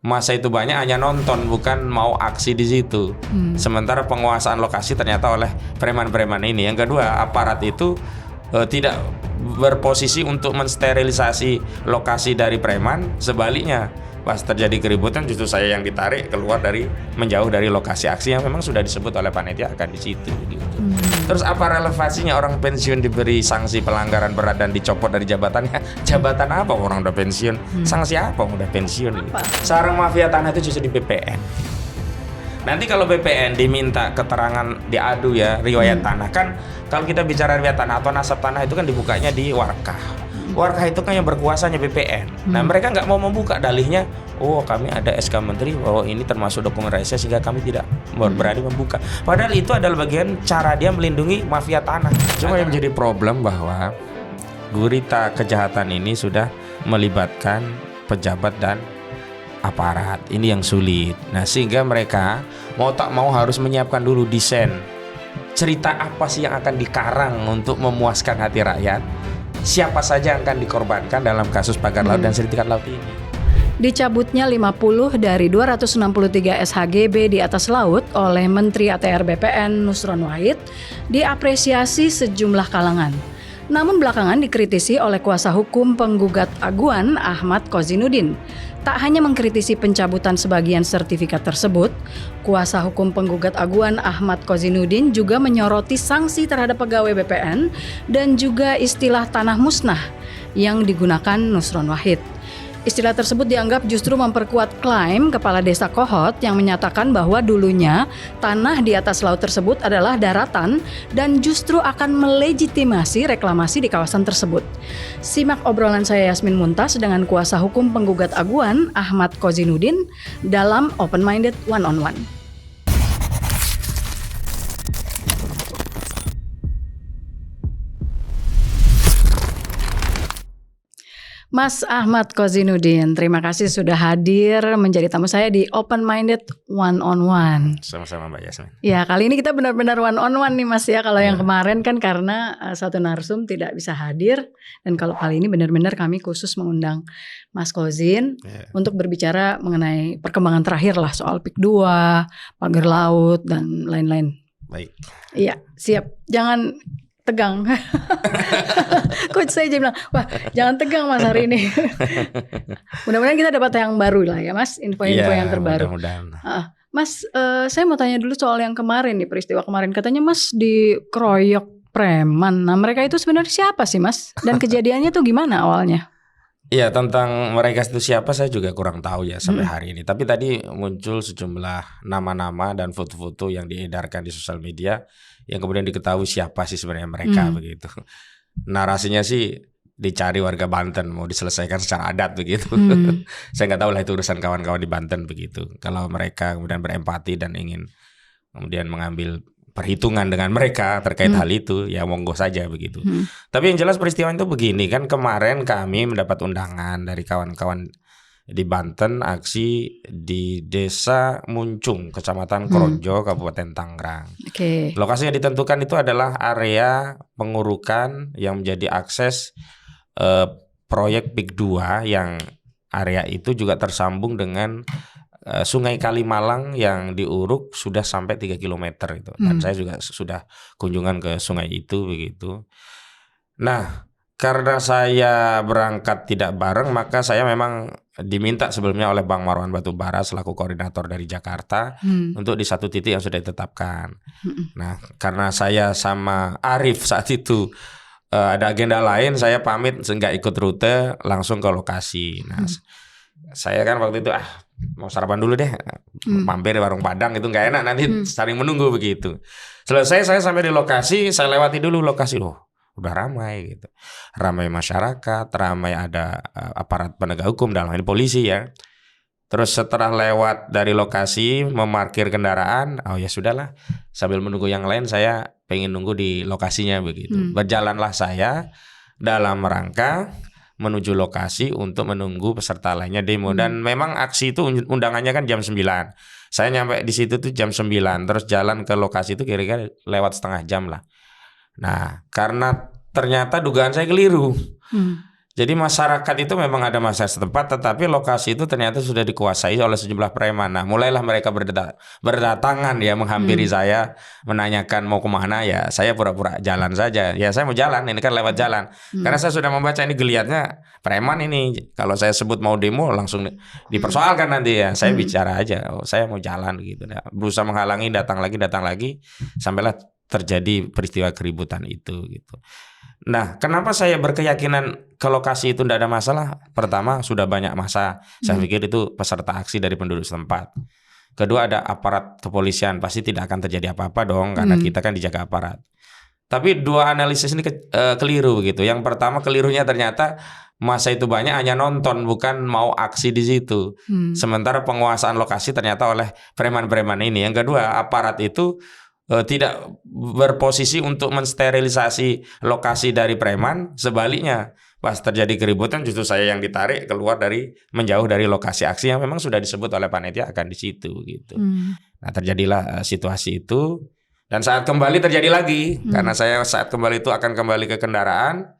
masa itu banyak hanya nonton, bukan mau aksi di situ. Sementara penguasaan lokasi ternyata oleh preman-preman ini. Yang kedua, aparat itu tidak berposisi untuk mensterilisasi lokasi dari preman. Sebaliknya, pas terjadi keributan justru saya yang ditarik keluar dari, menjauh dari lokasi aksi yang memang sudah disebut oleh panitia akan di situ gitu. Terus apa relevansinya orang pensiun diberi sanksi pelanggaran berat dan dicopot dari jabatannya? Jabatan apa orang udah pensiun? Sanksi apa udah pensiun gitu. Sarang mafia tanah itu justru di BPN. Nanti kalau BPN diminta keterangan, diadu ya riwayat tanah, kan kalau kita bicara riwayat tanah atau nasab tanah itu kan dibukanya di Warkah. Warkah itu kan yang berkuasanya BPN. Nah mereka nggak mau membuka dalihnya. Oh kami ada SK Menteri bahwa ini termasuk dokumen rahasia sehingga kami tidak berani membuka. Padahal itu adalah bagian cara dia melindungi mafia tanah. Cuma yang menjadi problem bahwa gurita kejahatan ini sudah melibatkan pejabat dan aparat. Ini yang sulit. Nah sehingga mereka mau tak mau harus menyiapkan dulu desain. Cerita apa sih yang akan dikarang untuk memuaskan hati rakyat? Siapa saja yang akan dikorbankan dalam kasus pagar laut dan sertifikat laut ini? Dicabutnya 50 dari 263 SHGB di atas laut oleh Menteri ATR BPN Nusron Wahid diapresiasi sejumlah kalangan. Namun belakangan dikritisi oleh kuasa hukum penggugat aguan Ahmad Kozinudin. Tak hanya mengkritisi pencabutan sebagian sertifikat tersebut, kuasa hukum penggugat aguan Ahmad Kozinudin juga menyoroti sanksi terhadap pegawai BPN dan juga istilah tanah musnah yang digunakan Nusron Wahid. Istilah tersebut dianggap justru memperkuat klaim Kepala Desa Kohot yang menyatakan bahwa dulunya tanah di atas laut tersebut adalah daratan dan justru akan melegitimasi reklamasi di kawasan tersebut. Simak obrolan saya Yasmin Muntas dengan kuasa hukum penggugat aguan Ahmad Kozinudin dalam Open Minded One on One. Mas Ahmad Kozinudin, terima kasih sudah hadir menjadi tamu saya di Open Minded One on One. Sama-sama Mbak Yasmin. Ya, kali ini kita benar-benar one on one nih Mas ya. Kalau yang kemarin kan karena satu narsum tidak bisa hadir, dan kalau kali ini benar-benar kami khusus mengundang Mas Kozin untuk berbicara mengenai perkembangan terakhir lah soal PIK 2, pagar laut dan lain-lain. Baik. Iya, siap. Jangan tegang. Coach saya aja bilang, wah jangan tegang Mas hari ini. Mudah-mudahan kita dapat yang baru lah ya Mas, info-info yang terbaru. Mas, saya mau tanya dulu soal yang kemarin nih, peristiwa kemarin. Katanya Mas dikeroyok preman. Nah mereka itu sebenarnya siapa sih Mas? Dan kejadiannya tuh gimana awalnya? Iya, tentang mereka itu siapa saya juga kurang tahu ya sampai hari ini. Tapi tadi muncul sejumlah nama-nama dan foto-foto yang diedarkan di sosial media yang kemudian diketahui siapa sih sebenarnya mereka begitu. Narasinya sih dicari warga Banten, mau diselesaikan secara adat begitu. Saya nggak tahu lah itu urusan kawan-kawan di Banten begitu. Kalau mereka kemudian berempati dan ingin kemudian mengambil perhitungan dengan mereka terkait hal itu, ya monggo saja begitu. Tapi yang jelas peristiwa itu begini, kan kemarin kami mendapat undangan dari kawan-kawan di Banten aksi di Desa Muncung, Kecamatan Kronjo, Kabupaten Tangerang. Lokasi yang ditentukan itu adalah area pengurukan yang menjadi akses proyek PIK 2 yang area itu juga tersambung dengan Sungai Kalimalang yang diuruk sudah sampai 3 km itu. Dan saya juga sudah kunjungan ke sungai itu begitu. Nah, karena saya berangkat tidak bareng, maka saya memang diminta sebelumnya oleh Bang Marwan Batubara selaku koordinator dari Jakarta untuk di satu titik yang sudah ditetapkan. Nah, karena saya sama Arif saat itu ada agenda lain, saya pamit nggak ikut rute, langsung ke lokasi. Nah, saya kan waktu itu mau sarapan dulu deh, mampir di warung Padang, itu nggak enak nanti saling menunggu begitu. Selesai saya sampai di lokasi, saya lewati dulu lokasi, loh udah ramai gitu, ramai masyarakat, ramai ada aparat penegak hukum dalam ini polisi ya. Terus setelah lewat dari lokasi memarkir kendaraan, oh ya sudahlah, sambil menunggu yang lain saya pengen nunggu di lokasinya begitu. Berjalanlah saya dalam rangka menuju lokasi untuk menunggu peserta lainnya demo. Dan memang aksi itu undangannya kan jam 9. Saya nyampe di situ tuh jam 9, terus jalan ke lokasi itu kira-kira lewat setengah jam lah. Nah, karena ternyata dugaan saya keliru. Jadi masyarakat itu memang ada masyarakat setempat, tetapi lokasi itu ternyata sudah dikuasai oleh sejumlah preman. Nah, mulailah mereka berdatangan ya menghampiri saya, menanyakan mau kemana ya. Saya pura-pura jalan saja. Ya saya mau jalan, ini kan lewat jalan. Karena saya sudah membaca ini geliatnya preman ini. Kalau saya sebut mau demo langsung dipersoalkan nanti ya. Saya bicara aja, oh, saya mau jalan gitu. Nah, berusaha menghalangi, datang lagi, sampailah terjadi peristiwa keributan itu gitu. Nah, kenapa saya berkeyakinan ke lokasi itu tidak ada masalah? Pertama, sudah banyak massa. Saya pikir itu peserta aksi dari penduduk setempat. Kedua, ada aparat kepolisian. Pasti tidak akan terjadi apa-apa dong, karena kita kan dijaga aparat. Tapi dua analisis ini keliru begitu. Yang pertama, kelirunya ternyata massa itu banyak hanya nonton, bukan mau aksi di situ. Sementara penguasaan lokasi ternyata oleh preman-preman ini. Yang kedua, aparat itu tidak berposisi untuk mensterilisasi lokasi dari preman. Sebaliknya, pas terjadi keributan justru saya yang ditarik keluar menjauh dari lokasi aksi yang memang sudah disebut oleh panitia akan di situ gitu. Nah, terjadilah situasi itu, dan saat kembali terjadi lagi karena saya saat kembali itu akan kembali ke kendaraan,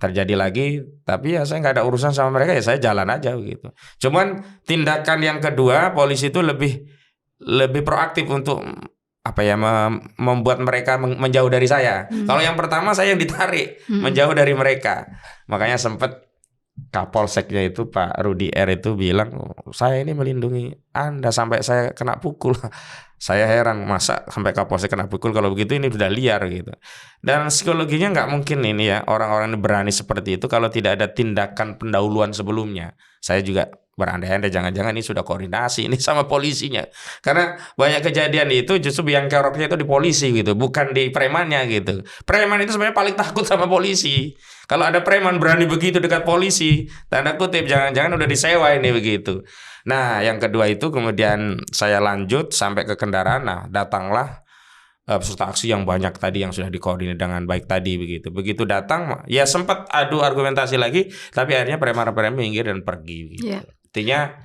terjadi lagi, tapi ya saya nggak ada urusan sama mereka, ya saya jalan aja gitu. Cuman tindakan yang kedua polisi itu lebih proaktif untuk membuat mereka menjauh dari saya. Kalau yang pertama saya yang ditarik menjauh dari mereka. Makanya sempat Kapolseknya itu Pak Rudi R itu bilang, saya ini melindungi Anda sampai saya kena pukul. Saya heran, masa sampai Kapolsek kena pukul, kalau begitu ini sudah liar gitu. Dan psikologinya nggak mungkin ini ya, orang-orang berani seperti itu kalau tidak ada tindakan pendahuluan sebelumnya. Saya juga berandai-andai jangan-jangan ini sudah koordinasi ini sama polisinya. Karena banyak kejadian itu justru yang keroknya itu di polisi gitu, bukan di premannya gitu. Preman itu sebenarnya paling takut sama polisi. Kalau ada preman berani begitu dekat polisi, tanda kutip jangan-jangan udah disewa ini begitu. Nah, yang kedua itu kemudian saya lanjut sampai ke kendaraan. Nah, datanglah peserta aksi yang banyak tadi yang sudah dikoordinir dengan baik tadi begitu. Begitu datang ya sempat adu argumentasi lagi, tapi akhirnya preman-preman minggir dan pergi gitu. Artinya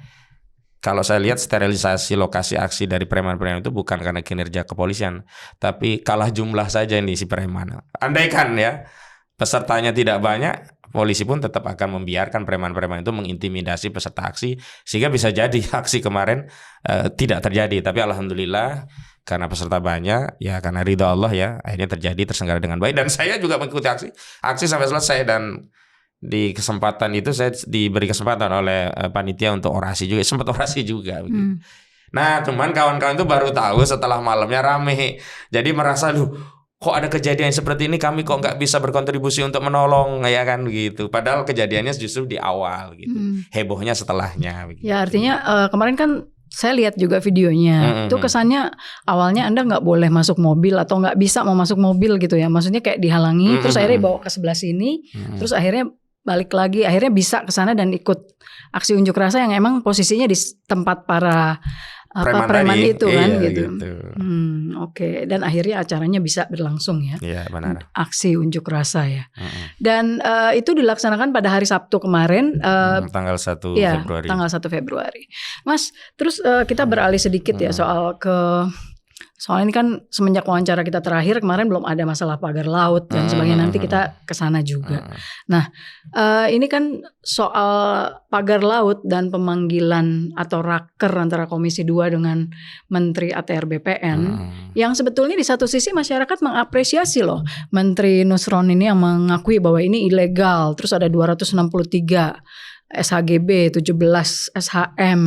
kalau saya lihat sterilisasi lokasi aksi dari preman-preman itu bukan karena kinerja kepolisian, tapi kalah jumlah saja ini si preman. Andaikan ya pesertanya tidak banyak, polisi pun tetap akan membiarkan preman-preman itu mengintimidasi peserta aksi, sehingga bisa jadi aksi kemarin tidak terjadi. Tapi alhamdulillah karena peserta banyak, ya karena ridha Allah ya, akhirnya terselenggara dengan baik. Dan saya juga mengikuti aksi sampai selesai, dan di kesempatan itu saya diberi kesempatan oleh panitia untuk orasi juga, sempat orasi juga begitu. Nah, cuman kawan-kawan itu baru tahu setelah malamnya rame, jadi merasa kok ada kejadian seperti ini, kami kok nggak bisa berkontribusi untuk menolong ya kan begitu. Padahal kejadiannya justru di awal gitu, hebohnya setelahnya begitu. Ya artinya kemarin kan saya lihat juga videonya, itu kesannya awalnya Anda nggak boleh masuk mobil atau nggak bisa mau masuk mobil gitu ya, maksudnya kayak dihalangi, terus akhirnya bawa ke sebelah sini, terus akhirnya balik lagi, akhirnya bisa ke sana dan ikut aksi unjuk rasa yang emang posisinya di tempat para preman itu kan gitu. Oke. Dan akhirnya acaranya bisa berlangsung ya. Iya, benar. Aksi unjuk rasa ya. Dan itu dilaksanakan pada hari Sabtu kemarin, tanggal 1 Februari. Tanggal 1 Februari. Mas, terus kita beralih sedikit ya soal ini kan semenjak wawancara kita terakhir kemarin belum ada masalah pagar laut dan sebagainya, nanti kita kesana juga. Nah, ini kan soal pagar laut dan pemanggilan atau raker antara Komisi 2 dengan Menteri ATR BPN, yang sebetulnya di satu sisi masyarakat mengapresiasi loh Menteri Nusron ini yang mengakui bahwa ini ilegal, terus ada 263 SHGB, 17 SHM,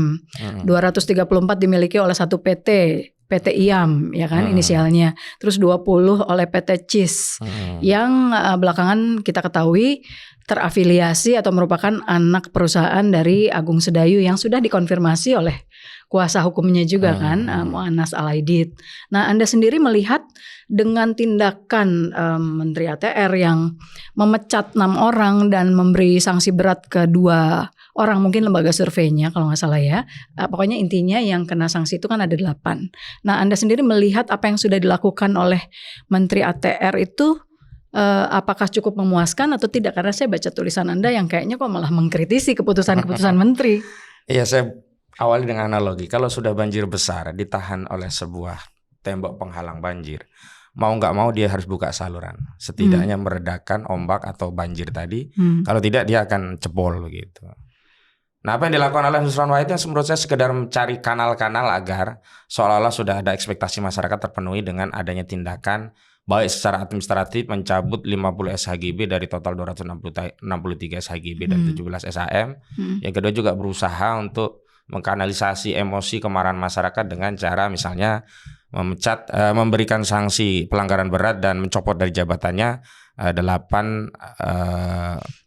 234 dimiliki oleh satu PT IAM ya kan inisialnya, terus 20 oleh PT CIS yang belakangan kita ketahui terafiliasi atau merupakan anak perusahaan dari Agung Sedayu yang sudah dikonfirmasi oleh kuasa hukumnya juga kan, Mu'annas Alaidit. Nah, Anda sendiri melihat dengan tindakan Menteri ATR yang memecat 6 orang dan memberi sanksi berat ke 2 orang, mungkin lembaga surveinya kalau nggak salah ya. Pokoknya intinya yang kena sanksi itu kan ada 8. Nah, Anda sendiri melihat apa yang sudah dilakukan oleh Menteri ATR itu apakah cukup memuaskan atau tidak? Karena saya baca tulisan Anda yang kayaknya kok malah mengkritisi keputusan-keputusan Menteri. Iya, saya awali dengan analogi. Kalau sudah banjir besar ditahan oleh sebuah tembok penghalang banjir, mau nggak mau dia harus buka saluran, setidaknya meredakan ombak atau banjir tadi. Kalau tidak dia akan jebol begitu. Nah, apa yang dilakukan oleh Nusron Wahid yang menurut saya sekedar mencari kanal-kanal agar seolah-olah sudah ada ekspektasi masyarakat terpenuhi dengan adanya tindakan baik secara administratif mencabut 50 SHGB dari total 263 SHGB dan 17 SHM. Yang kedua juga berusaha untuk mengkanalisasi emosi kemarahan masyarakat dengan cara misalnya memecat, memberikan sanksi pelanggaran berat dan mencopot dari jabatannya 8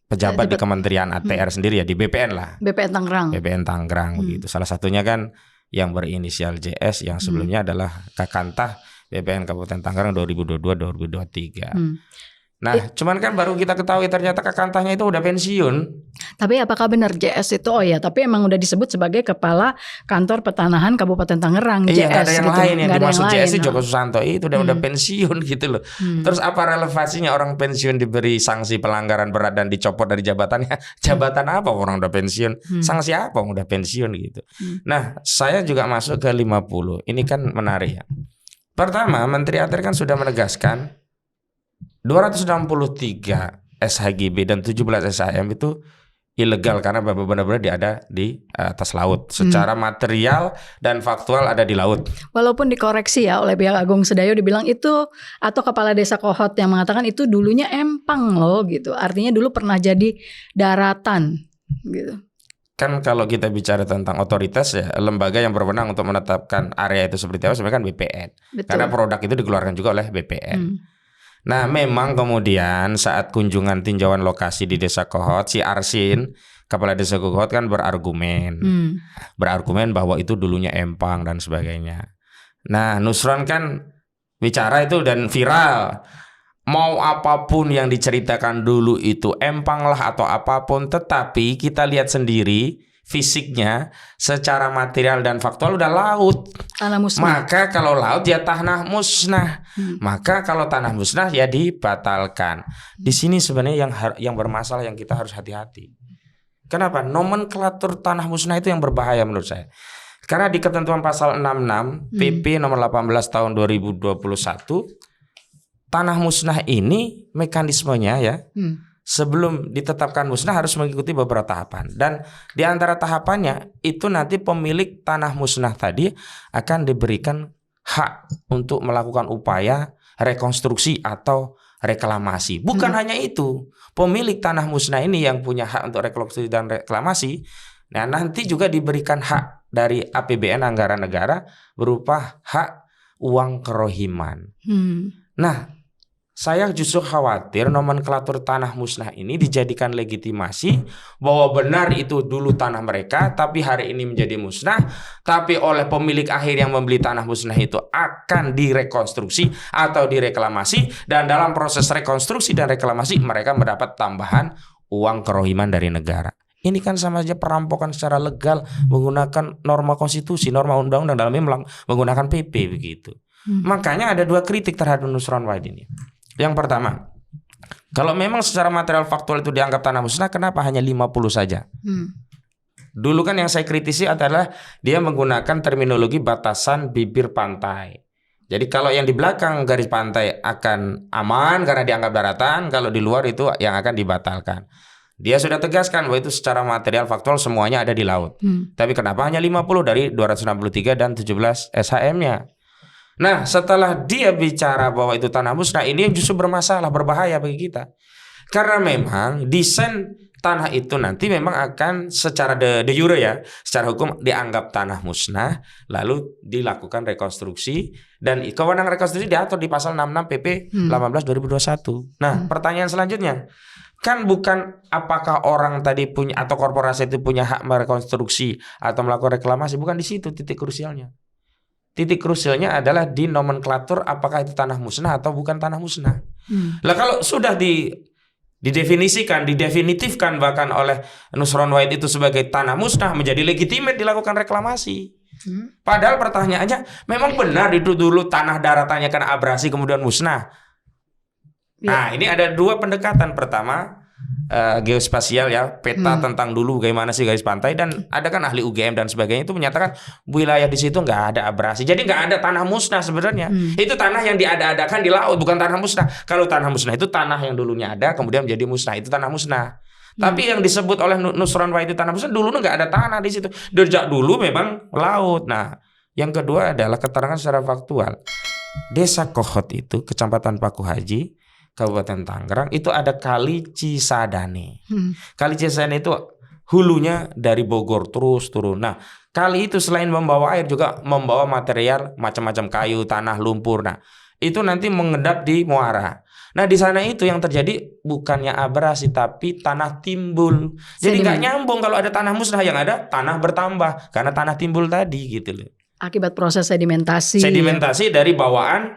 pejabat di Kementerian ATR sendiri ya, di BPN lah. BPN Tangerang begitu. Salah satunya kan yang berinisial JS yang sebelumnya adalah Kakantah BPN Kabupaten Tangerang 2022-2023. Nah, cuman kan baru kita ketahui ternyata Kakantahnya itu udah pensiun. Tapi apakah benar JS itu? Oh ya, tapi emang udah disebut sebagai Kepala Kantor Pertanahan Kabupaten Tangerang. Iya, JS gak ada yang gitu. lain yang dimaksud JS itu Joko lain. Susanto itu udah pensiun gitu loh. Terus apa relevansinya orang pensiun diberi sanksi pelanggaran berat dan dicopot dari jabatannya? Jabatan apa orang udah pensiun? Sanksi apa orang udah pensiun gitu. Nah, saya juga masuk ke 50. Ini kan menarik ya. Pertama, Menteri ATR kan sudah menegaskan 263 SHGB dan 17 SHM itu ilegal karena benar-benar dia ada di atas laut. Secara material dan faktual ada di laut. Walaupun dikoreksi ya oleh pihak Agung Sedayo dibilang itu, atau Kepala Desa Kohot yang mengatakan itu dulunya empang loh gitu. Artinya dulu pernah jadi daratan gitu. Kan kalau kita bicara tentang otoritas ya, lembaga yang berwenang untuk menetapkan area itu seperti apa sebenarnya kan BPN. Betul. Karena produk itu dikeluarkan juga oleh BPN. Nah, memang kemudian saat kunjungan tinjauan lokasi di Desa Kohot, si Arsin, Kepala Desa Kohot kan berargumen bahwa itu dulunya empang dan sebagainya. Nah, Nusron kan bicara itu dan viral. Mau apapun yang diceritakan dulu itu empang lah atau apapun, tetapi kita lihat sendiri fisiknya secara material dan faktual udah laut. Tanah musnah. Maka kalau laut ya tanah musnah. Maka kalau tanah musnah ya dibatalkan. Di sini sebenarnya yang bermasalah yang kita harus hati-hati. Kenapa? Nomenklatur tanah musnah itu yang berbahaya menurut saya. Karena di ketentuan pasal 66 PP nomor 18 tahun 2021, tanah musnah ini mekanismenya ya, sebelum ditetapkan musnah harus mengikuti beberapa tahapan. Dan di antara tahapannya itu nanti pemilik tanah musnah tadi akan diberikan hak untuk melakukan upaya rekonstruksi atau reklamasi. Bukan hanya itu, pemilik tanah musnah ini yang punya hak untuk rekonstruksi dan reklamasi, nah nanti juga diberikan hak dari APBN anggaran negara berupa hak uang kerohiman. Nah, saya justru khawatir nomenklatur tanah musnah ini dijadikan legitimasi bahwa benar itu dulu tanah mereka, tapi hari ini menjadi musnah, tapi oleh pemilik akhir yang membeli tanah musnah itu akan direkonstruksi atau direklamasi, dan dalam proses rekonstruksi dan reklamasi mereka mendapat tambahan uang kerohiman dari negara. Ini kan sama saja perampokan secara legal menggunakan norma konstitusi, norma undang-undang, dalamnya menggunakan PP begitu. Makanya ada dua kritik terhadap Nusron Wahid ini. Yang pertama, kalau memang secara material faktual itu dianggap tanah musnah, kenapa hanya 50 saja? Dulu kan yang saya kritisi adalah dia menggunakan terminologi batasan bibir pantai. Jadi kalau yang di belakang garis pantai akan aman karena dianggap daratan, kalau di luar itu yang akan dibatalkan. Dia sudah tegaskan bahwa itu secara material faktual semuanya ada di laut. Tapi kenapa hanya 50 dari 263 dan 17 SHM-nya? Nah, setelah dia bicara bahwa itu tanah musnah, ini justru bermasalah, berbahaya bagi kita. Karena memang desain tanah itu nanti memang akan secara de jure ya, secara hukum dianggap tanah musnah, lalu dilakukan rekonstruksi, dan kewenangan rekonstruksi diatur di pasal 66 PP 18 2021. Nah, pertanyaan selanjutnya, kan bukan apakah orang tadi punya atau korporasi itu punya hak merekonstruksi atau melakukan reklamasi, bukan di situ titik krusialnya. Titik krusialnya adalah di nomenklatur apakah itu tanah musnah atau bukan tanah musnah. Lah kalau sudah didefinitifkan bahkan oleh Nusron Wahid itu sebagai tanah musnah, menjadi legitimate dilakukan reklamasi. Padahal pertanyaannya, memang benar itu dulu tanah daratannya karena abrasi kemudian musnah. Nah, ini ada dua pendekatan. Pertama, geospasial ya, peta tentang dulu bagaimana sih garis pantai, dan ada kan ahli UGM dan sebagainya itu menyatakan wilayah di situ nggak ada abrasi, jadi nggak ada tanah musnah sebenarnya. Itu tanah yang diada-adakan di laut, bukan tanah musnah. Kalau tanah musnah itu tanah yang dulunya ada kemudian menjadi musnah, itu tanah musnah. Tapi yang disebut oleh Nusron Wahid itu tanah musnah, dulu nggak ada tanah di situ. Sejak dulu memang laut. Nah, yang kedua adalah keterangan secara faktual. Desa Kohot itu, Kecamatan Paku Haji, Kabupaten Tangerang, itu ada Kali Cisadane. Kali Cisadane itu hulunya dari Bogor terus turun. Nah, kali itu selain membawa air juga membawa material macam-macam, kayu, tanah, lumpur. Nah, itu nanti mengendap di muara. Nah, di sana itu yang terjadi bukannya abrasi tapi tanah timbul. Jadi nggak nyambung kalau ada tanah musnah, yang ada tanah bertambah karena tanah timbul tadi gitu loh. Akibat proses sedimentasi. Sedimentasi dari bawaan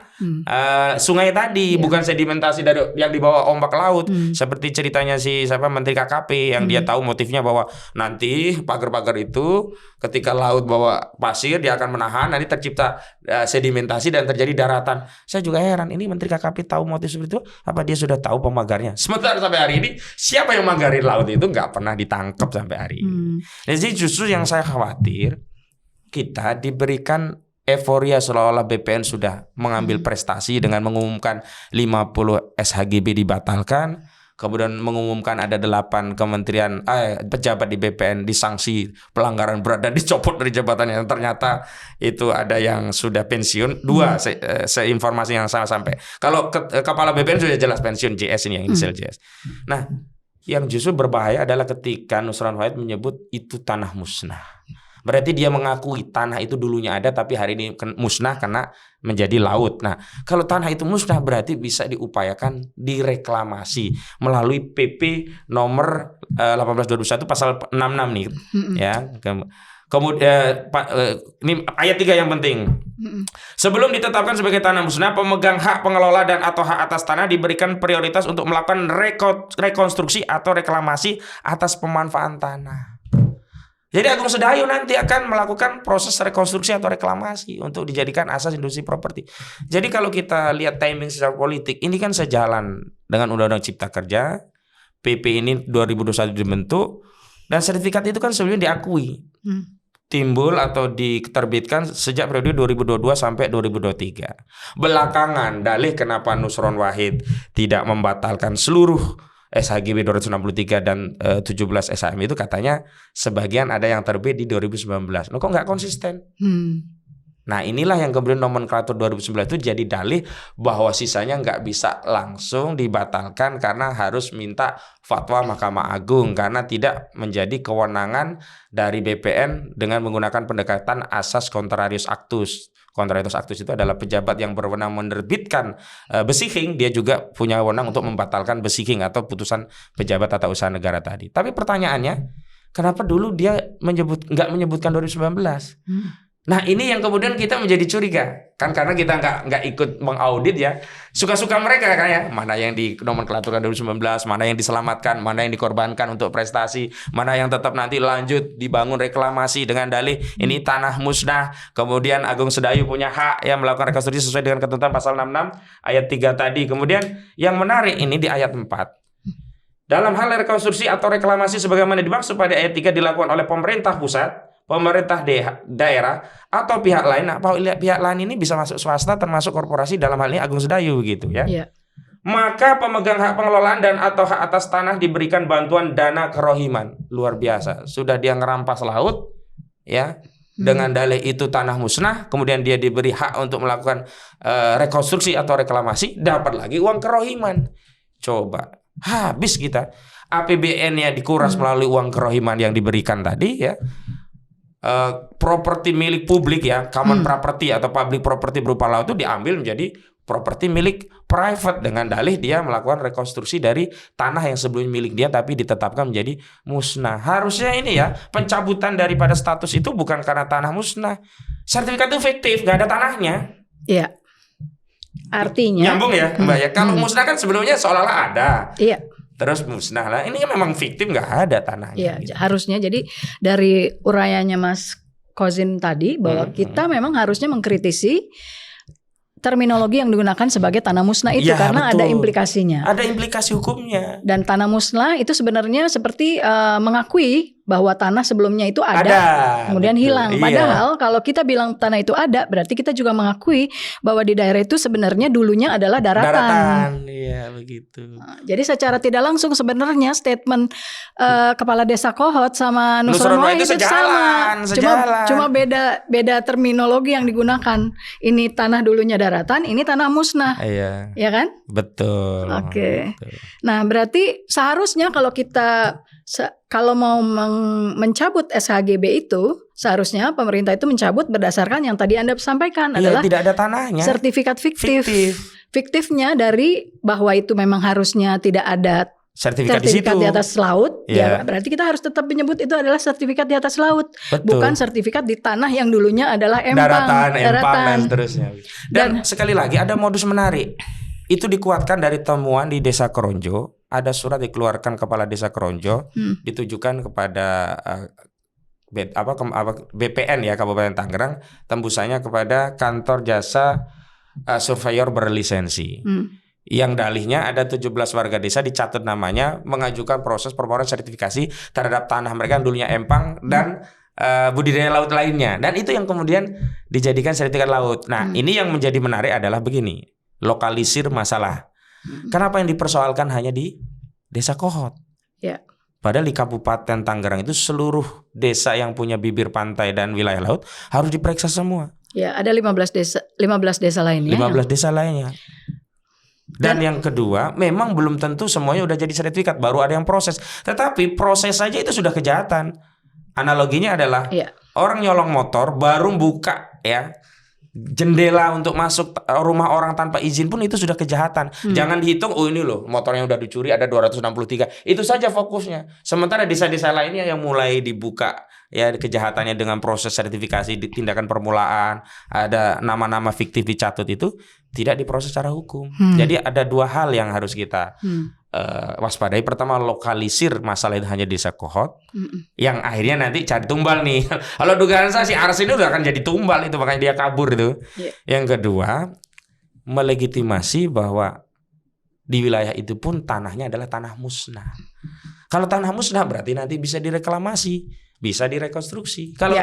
sungai tadi, bukan sedimentasi dari yang dibawa ombak laut. Seperti ceritanya si Menteri KKP yang dia tahu motifnya bahwa nanti pagar-pagar itu ketika laut bawa pasir dia akan menahan, nanti tercipta sedimentasi dan terjadi daratan. Saya juga heran, ini Menteri KKP tahu motif seperti itu, apa dia sudah tahu pemagarnya? Sementara sampai hari ini siapa yang magari laut itu nggak pernah ditangkap sampai hari ini. Jadi justru yang saya khawatir, kita diberikan euforia seolah-olah BPN sudah mengambil prestasi dengan mengumumkan 50 SHGB dibatalkan, kemudian mengumumkan ada 8 kementerian pejabat di BPN disanksi pelanggaran berat dan dicopot dari jabatannya. Ternyata itu ada yang sudah pensiun, 2 seinformasi yang saya sampai. Kalau kepala BPN sudah jelas pensiun, JS ini yang inisial JS. Nah, yang justru berbahaya adalah ketika Nusron Wahid menyebut itu tanah musnah. Berarti dia mengakui tanah itu dulunya ada tapi hari ini musnah karena menjadi laut. Nah, kalau tanah itu musnah berarti bisa diupayakan direklamasi melalui PP nomor 18/2021 pasal 66 nih. Ya. Kemudian ini ayat 3 yang penting. Sebelum ditetapkan sebagai tanah musnah, pemegang hak pengelola dan atau hak atas tanah diberikan prioritas untuk melakukan rekonstruksi atau reklamasi atas pemanfaatan tanah. Jadi Agung Sedayu nanti akan melakukan proses rekonstruksi atau reklamasi untuk dijadikan asas industri properti. Jadi kalau kita lihat timing secara politik, ini kan sejalan dengan Undang-Undang Cipta Kerja, PP ini 2021 dibentuk, dan sertifikat itu kan sebelumnya diakui. Timbul atau diterbitkan sejak periode 2022 sampai 2023. Belakangan dalih kenapa Nusron Wahid tidak membatalkan seluruh SHGB 263 dan 17 SHM itu katanya sebagian ada yang terbit di 2019. Loh, kok nggak konsisten? Nah, inilah yang kemudian nomenklatur 2019 itu jadi dalih bahwa sisanya nggak bisa langsung dibatalkan karena harus minta fatwa Mahkamah Agung karena tidak menjadi kewenangan dari BPN dengan menggunakan pendekatan asas contrarius actus. Contrarius actus itu adalah pejabat yang berwenang menerbitkan besihing, dia juga punya wewenang untuk membatalkan besihing atau putusan pejabat tata usaha negara tadi. Tapi pertanyaannya, kenapa dulu dia nggak menyebutkan 2019? Nah, ini yang kemudian kita menjadi curiga kan, karena kita nggak ikut mengaudit ya, suka-suka mereka kayak mana yang di nomenklaturkan 2019, mana yang diselamatkan, mana yang dikorbankan untuk prestasi, mana yang tetap nanti lanjut dibangun reklamasi dengan dalih ini tanah musnah. Kemudian Agung Sedayu punya hak yang melakukan rekonstruksi sesuai dengan ketentuan pasal 66 ayat 3 tadi. Kemudian yang menarik ini di ayat 4. Dalam hal rekonstruksi atau reklamasi sebagaimana dimaksud pada ayat 3 dilakukan oleh pemerintah pusat, pemerintah daerah atau pihak lain. Nah, pihak lain ini bisa masuk swasta termasuk korporasi, dalam hal ini Agung Sedayu gitu ya. Maka pemegang hak pengelolaan dan atau hak atas tanah diberikan bantuan dana kerohiman. Luar biasa. Sudah dia ngerampas laut ya. Dengan dalih itu tanah musnah, kemudian dia diberi hak untuk melakukan rekonstruksi atau reklamasi, dapat lagi uang kerohiman. Coba, habis kita. APBN-nya dikuras melalui uang kerohiman yang diberikan tadi ya. Properti milik publik ya, common property atau public property berupa laut itu diambil menjadi properti milik private dengan dalih dia melakukan rekonstruksi dari tanah yang sebelumnya milik dia tapi ditetapkan menjadi musnah. Harusnya ini ya, pencabutan daripada status itu bukan karena tanah musnah. Sertifikat itu fiktif, nggak ada tanahnya. Iya. Artinya nyambung ya, Mbak ya. Kalau musnah kan sebelumnya seolah-olah ada. Iya. Terus musnah lah. Ini memang fiktif, nggak ada tanahnya. Iya, gitu. Harusnya jadi dari urayanya Mas Kozin tadi bahwa kita memang harusnya mengkritisi terminologi yang digunakan sebagai tanah musnah itu Ya, karena ada betul. implikasinya. Ada implikasi hukumnya. Dan tanah musnah itu sebenarnya seperti mengakui bahwa tanah sebelumnya itu ada, kemudian betul. hilang. Iya. Padahal kalau kita bilang tanah itu ada, berarti kita juga mengakui bahwa di daerah itu sebenarnya dulunya adalah daratan. Iya begitu. Jadi secara tidak langsung sebenarnya statement kepala desa Kohot sama Nusron Nusron Wahid Wahid itu itu sama. sejalan. Cuma beda terminologi yang digunakan. Ini tanah dulunya daratan, ini tanah musnah. Iya. Ya kan? Betul. Oke. Betul. Nah, berarti seharusnya kalau kita kalau mau mencabut SHGB itu, seharusnya pemerintah itu mencabut berdasarkan yang tadi Anda sampaikan Iya, adalah tidak ada tanahnya. sertifikat fiktif. Fiktifnya dari bahwa itu memang harusnya tidak ada Sertifikat di situ. di atas laut, Iya. ya berarti kita harus tetap menyebut itu adalah sertifikat di atas laut, Betul. bukan sertifikat di tanah yang dulunya adalah empang, Empang dan seterusnya. Dan sekali lagi ada modus menarik. Itu dikuatkan dari temuan di Desa Keronjo. Ada surat dikeluarkan kepala Desa Keronjo ditujukan kepada BPN ya Kabupaten Tangerang, tembusannya kepada kantor jasa surveyor berlisensi. Yang dalihnya ada 17 warga desa dicatat namanya mengajukan proses permohonan sertifikasi terhadap tanah mereka yang dulunya empang dan budidaya laut lainnya. Dan itu yang kemudian dijadikan sertifikat laut. Nah, ini yang menjadi menarik adalah begini. Lokalisir masalah. Kenapa yang dipersoalkan hanya di Desa Kohot? Ya. Padahal di Kabupaten Tangerang itu seluruh desa yang punya bibir pantai dan wilayah laut harus diperiksa semua. Ya, ada 15 desa lainnya. 15 desa lainnya. Dan yang kedua, memang belum tentu semuanya udah jadi sertifikat, baru ada yang proses. Tetapi proses saja itu sudah kejahatan. Analoginya adalah orang nyolong motor baru buka ya jendela untuk masuk rumah orang tanpa izin pun itu sudah kejahatan. Jangan dihitung ini loh motornya udah dicuri ada 263. Itu saja fokusnya. Sementara desa-desa lainnya yang mulai dibuka ya kejahatannya dengan proses sertifikasi di tindakan permulaan, ada nama-nama fiktif dicatut itu tidak diproses secara hukum. Jadi ada dua hal yang harus kita waspadai. Pertama, lokalisir masalah itu hanya Desa Kohot, yang akhirnya nanti cari tumbal nih. Kalau dugaan saya si Ars ini udah akan jadi tumbal itu, makanya dia kabur itu. Yang kedua, melegitimasi bahwa di wilayah itu pun tanahnya adalah tanah musnah. Kalau tanah musnah berarti nanti bisa direklamasi, bisa direkonstruksi. Kalau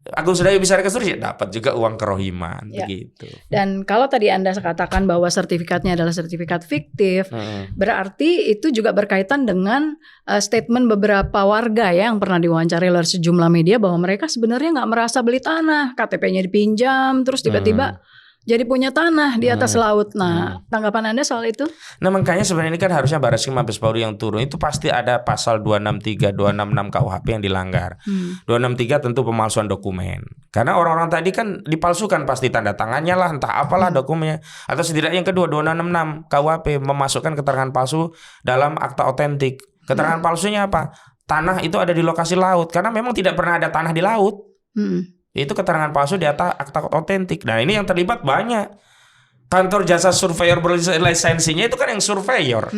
Agung Sedayu bisa rekonstruksi, dapat juga uang kerohiman begitu. Dan kalau tadi Anda katakan bahwa sertifikatnya adalah sertifikat fiktif, berarti itu juga berkaitan dengan statement beberapa warga ya yang pernah diwawancari oleh sejumlah media bahwa mereka sebenarnya nggak merasa beli tanah, KTP-nya dipinjam, terus tiba-tiba jadi punya tanah di atas laut. Nah, tanggapan Anda soal itu? Nah, makanya sebenarnya ini kan harusnya Barreskrim Mabes Polri yang turun. Itu pasti ada pasal 263, 266 KUHP yang dilanggar. 263 tentu pemalsuan dokumen. Karena orang-orang tadi kan dipalsukan pasti tanda tangannya lah, entah apalah dokumennya. Atau setidaknya yang kedua 266 KUHP memasukkan keterangan palsu dalam akta otentik. Keterangan palsunya apa? Tanah itu ada di lokasi laut karena memang tidak pernah ada tanah di laut. Itu keterangan palsu di atas akta otentik. Nah, ini yang terlibat banyak. Kantor jasa surveyor berlisensinya itu kan yang surveyor.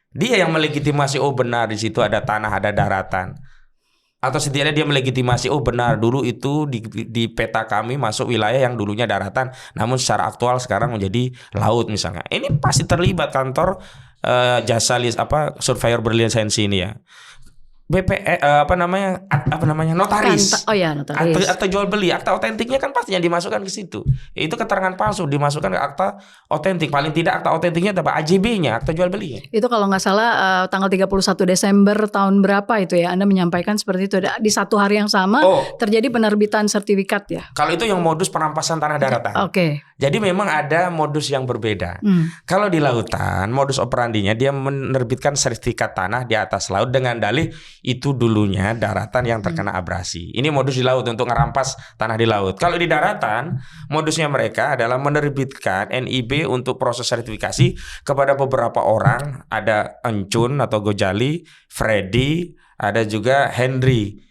Dia yang melegitimasi benar di situ ada tanah, ada daratan. Atau setidaknya dia melegitimasi benar dulu itu di peta kami masuk wilayah yang dulunya daratan, namun secara aktual sekarang menjadi laut misalnya. Ini pasti terlibat kantor jasa surveyor berlisensi ini ya. Notaris. Notaris. Akta jual beli, akta otentiknya kan pastinya dimasukkan ke situ. Itu keterangan palsu dimasukkan ke akta otentik. Paling tidak akta otentiknya apa? AJB-nya, akta jual belinya. Itu kalau nggak salah tanggal 31 Desember tahun berapa itu ya? Anda menyampaikan seperti itu. Di satu hari yang sama terjadi penerbitan sertifikat ya. Kalau itu yang modus perampasan tanah daratan. Jadi memang ada modus yang berbeda. Kalau di lautan, modus operandinya dia menerbitkan sertifikat tanah di atas laut dengan dalih itu dulunya daratan yang terkena abrasi. Ini modus di laut untuk ngerampas tanah di laut. Kalau di daratan, modusnya mereka adalah menerbitkan NIB untuk proses sertifikasi kepada beberapa orang. Ada Encun atau Gojali, Freddy, ada juga Henry.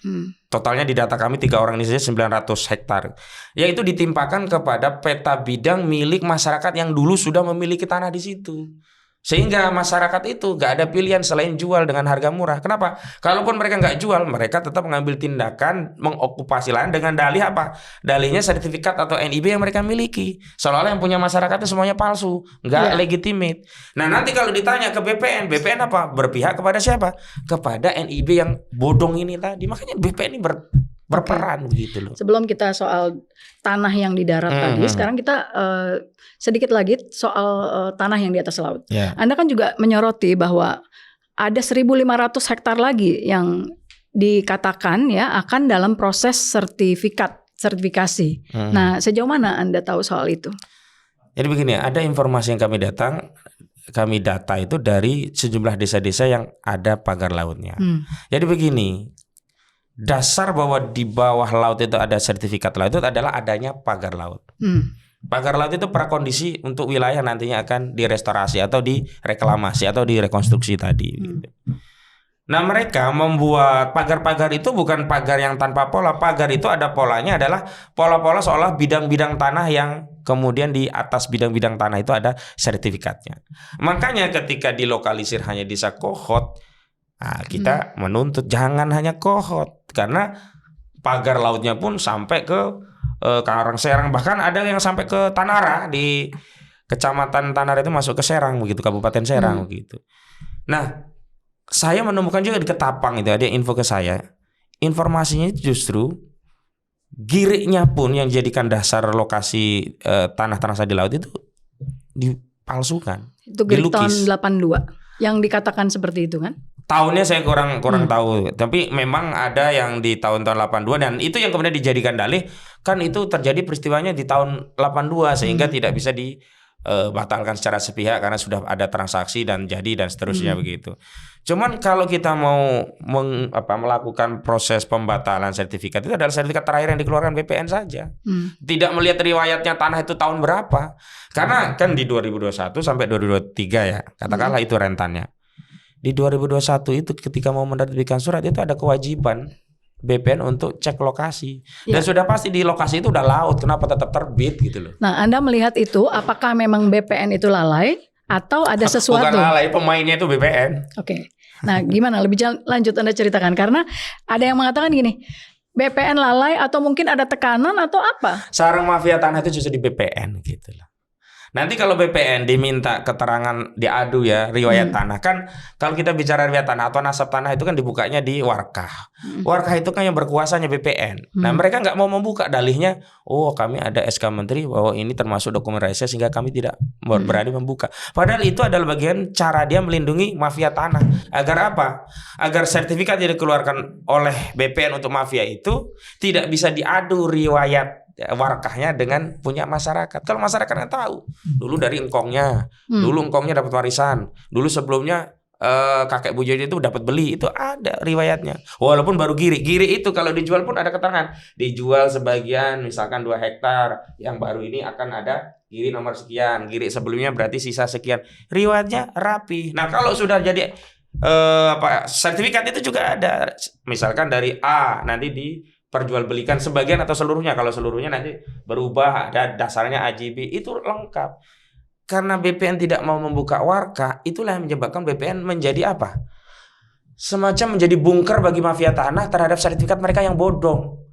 Totalnya di data kami 3 orang ini saja 900 hektar. Yaitu ditimpakan kepada peta bidang milik masyarakat yang dulu sudah memiliki tanah di situ. Sehingga masyarakat itu nggak ada pilihan selain jual dengan harga murah. Kenapa? Kalaupun mereka nggak jual, mereka tetap mengambil tindakan mengokupasi lahan dengan dalih apa? Dalihnya sertifikat atau NIB yang mereka miliki. Seolah-olah yang punya masyarakat itu semuanya palsu, nggak legitimate. Nah nanti kalau ditanya ke BPN, BPN apa? Berpihak kepada siapa? Kepada NIB yang bodong ini tadi. Makanya BPN ini berperan gitu loh. Sebelum kita soal tanah yang di darat tadi, sekarang kita sedikit lagi soal tanah yang di atas laut. Yeah. Anda kan juga menyoroti bahwa ada 1.500 hektar lagi yang dikatakan ya akan dalam proses sertifikasi. Nah, sejauh mana Anda tahu soal itu? Jadi begini, ada informasi yang kami data itu dari sejumlah desa-desa yang ada pagar lautnya. Jadi begini, dasar bahwa di bawah laut itu ada sertifikat laut itu adalah adanya pagar laut. Pagar laut itu prakondisi untuk wilayah nantinya akan direstorasi atau direklamasi atau direkonstruksi tadi. Nah mereka membuat pagar-pagar itu bukan pagar yang tanpa pola. Pagar itu ada polanya adalah pola-pola seolah bidang-bidang tanah yang kemudian di atas bidang-bidang tanah itu ada sertifikatnya. Makanya ketika dilokalisir hanya desa Kohot, nah, kita menuntut jangan hanya Kohot, karena pagar lautnya pun sampai ke Karangserang, bahkan ada yang sampai ke Tanara, di kecamatan Tanara itu masuk ke Serang begitu, Kabupaten Serang begitu. Nah, saya menemukan juga di Ketapang itu ada info ke saya. Informasinya justru giriknya pun yang dijadikan dasar lokasi tanah-tanah di laut itu dipalsukan. Itu girik tahun 82 yang dikatakan seperti itu kan? Tahunnya saya kurang tahu, tapi memang ada yang di tahun-tahun 82 dan itu yang kemudian dijadikan dalih, kan itu terjadi peristiwanya di tahun 82 sehingga tidak bisa dibatalkan secara sepihak karena sudah ada transaksi dan jadi dan seterusnya begitu. Cuman kalau kita mau melakukan proses pembatalan sertifikat, itu adalah sertifikat terakhir yang dikeluarkan BPN saja. Tidak melihat riwayatnya tanah itu tahun berapa. Karena kan di 2021 sampai 2023 ya, katakanlah itu rentannya. Di 2021 itu ketika mau menerbitkan surat itu ada kewajiban BPN untuk cek lokasi. Dan sudah pasti di lokasi itu udah laut, kenapa tetap terbit gitu loh. Nah, Anda melihat itu apakah memang BPN itu lalai atau ada sesuatu? Bukan lalai, pemainnya itu BPN. Oke. Nah, gimana lebih lanjut Anda ceritakan, karena ada yang mengatakan gini, BPN lalai atau mungkin ada tekanan atau apa? Sarang mafia tanah itu justru di BPN gitu loh. Nanti kalau BPN diminta keterangan, diadu ya riwayat tanah, kan kalau kita bicara riwayat tanah atau nasab tanah itu kan dibukanya di Warkah. Warkah itu kan yang berkuasanya BPN. Nah mereka nggak mau membuka dalihnya. Oh kami ada SK Menteri bahwa ini termasuk dokumen rahasia sehingga kami tidak berani membuka. Padahal itu adalah bagian cara dia melindungi mafia tanah. Agar apa? Agar sertifikat yang dikeluarkan oleh BPN untuk mafia itu tidak bisa diadu riwayat warkahnya dengan punya masyarakat. Kalau masyarakatnya tahu, dulu dari engkongnya, dulu engkongnya dapat warisan, dulu sebelumnya kakek buyutnya itu dapat beli, itu ada riwayatnya. Walaupun baru giri itu kalau dijual pun ada keterangan, dijual sebagian misalkan 2 hektar, yang baru ini akan ada giri nomor sekian, giri sebelumnya berarti sisa sekian, riwayatnya rapi. Nah kalau sudah jadi sertifikat itu juga ada, misalkan dari A nanti diperjualbelikan sebagian atau seluruhnya. Kalau seluruhnya nanti berubah, ada dasarnya AJB, itu lengkap. Karena BPN tidak mau membuka warkah, itulah yang menyebabkan BPN menjadi apa? Semacam menjadi bunker bagi mafia tanah terhadap sertifikat mereka yang bodong.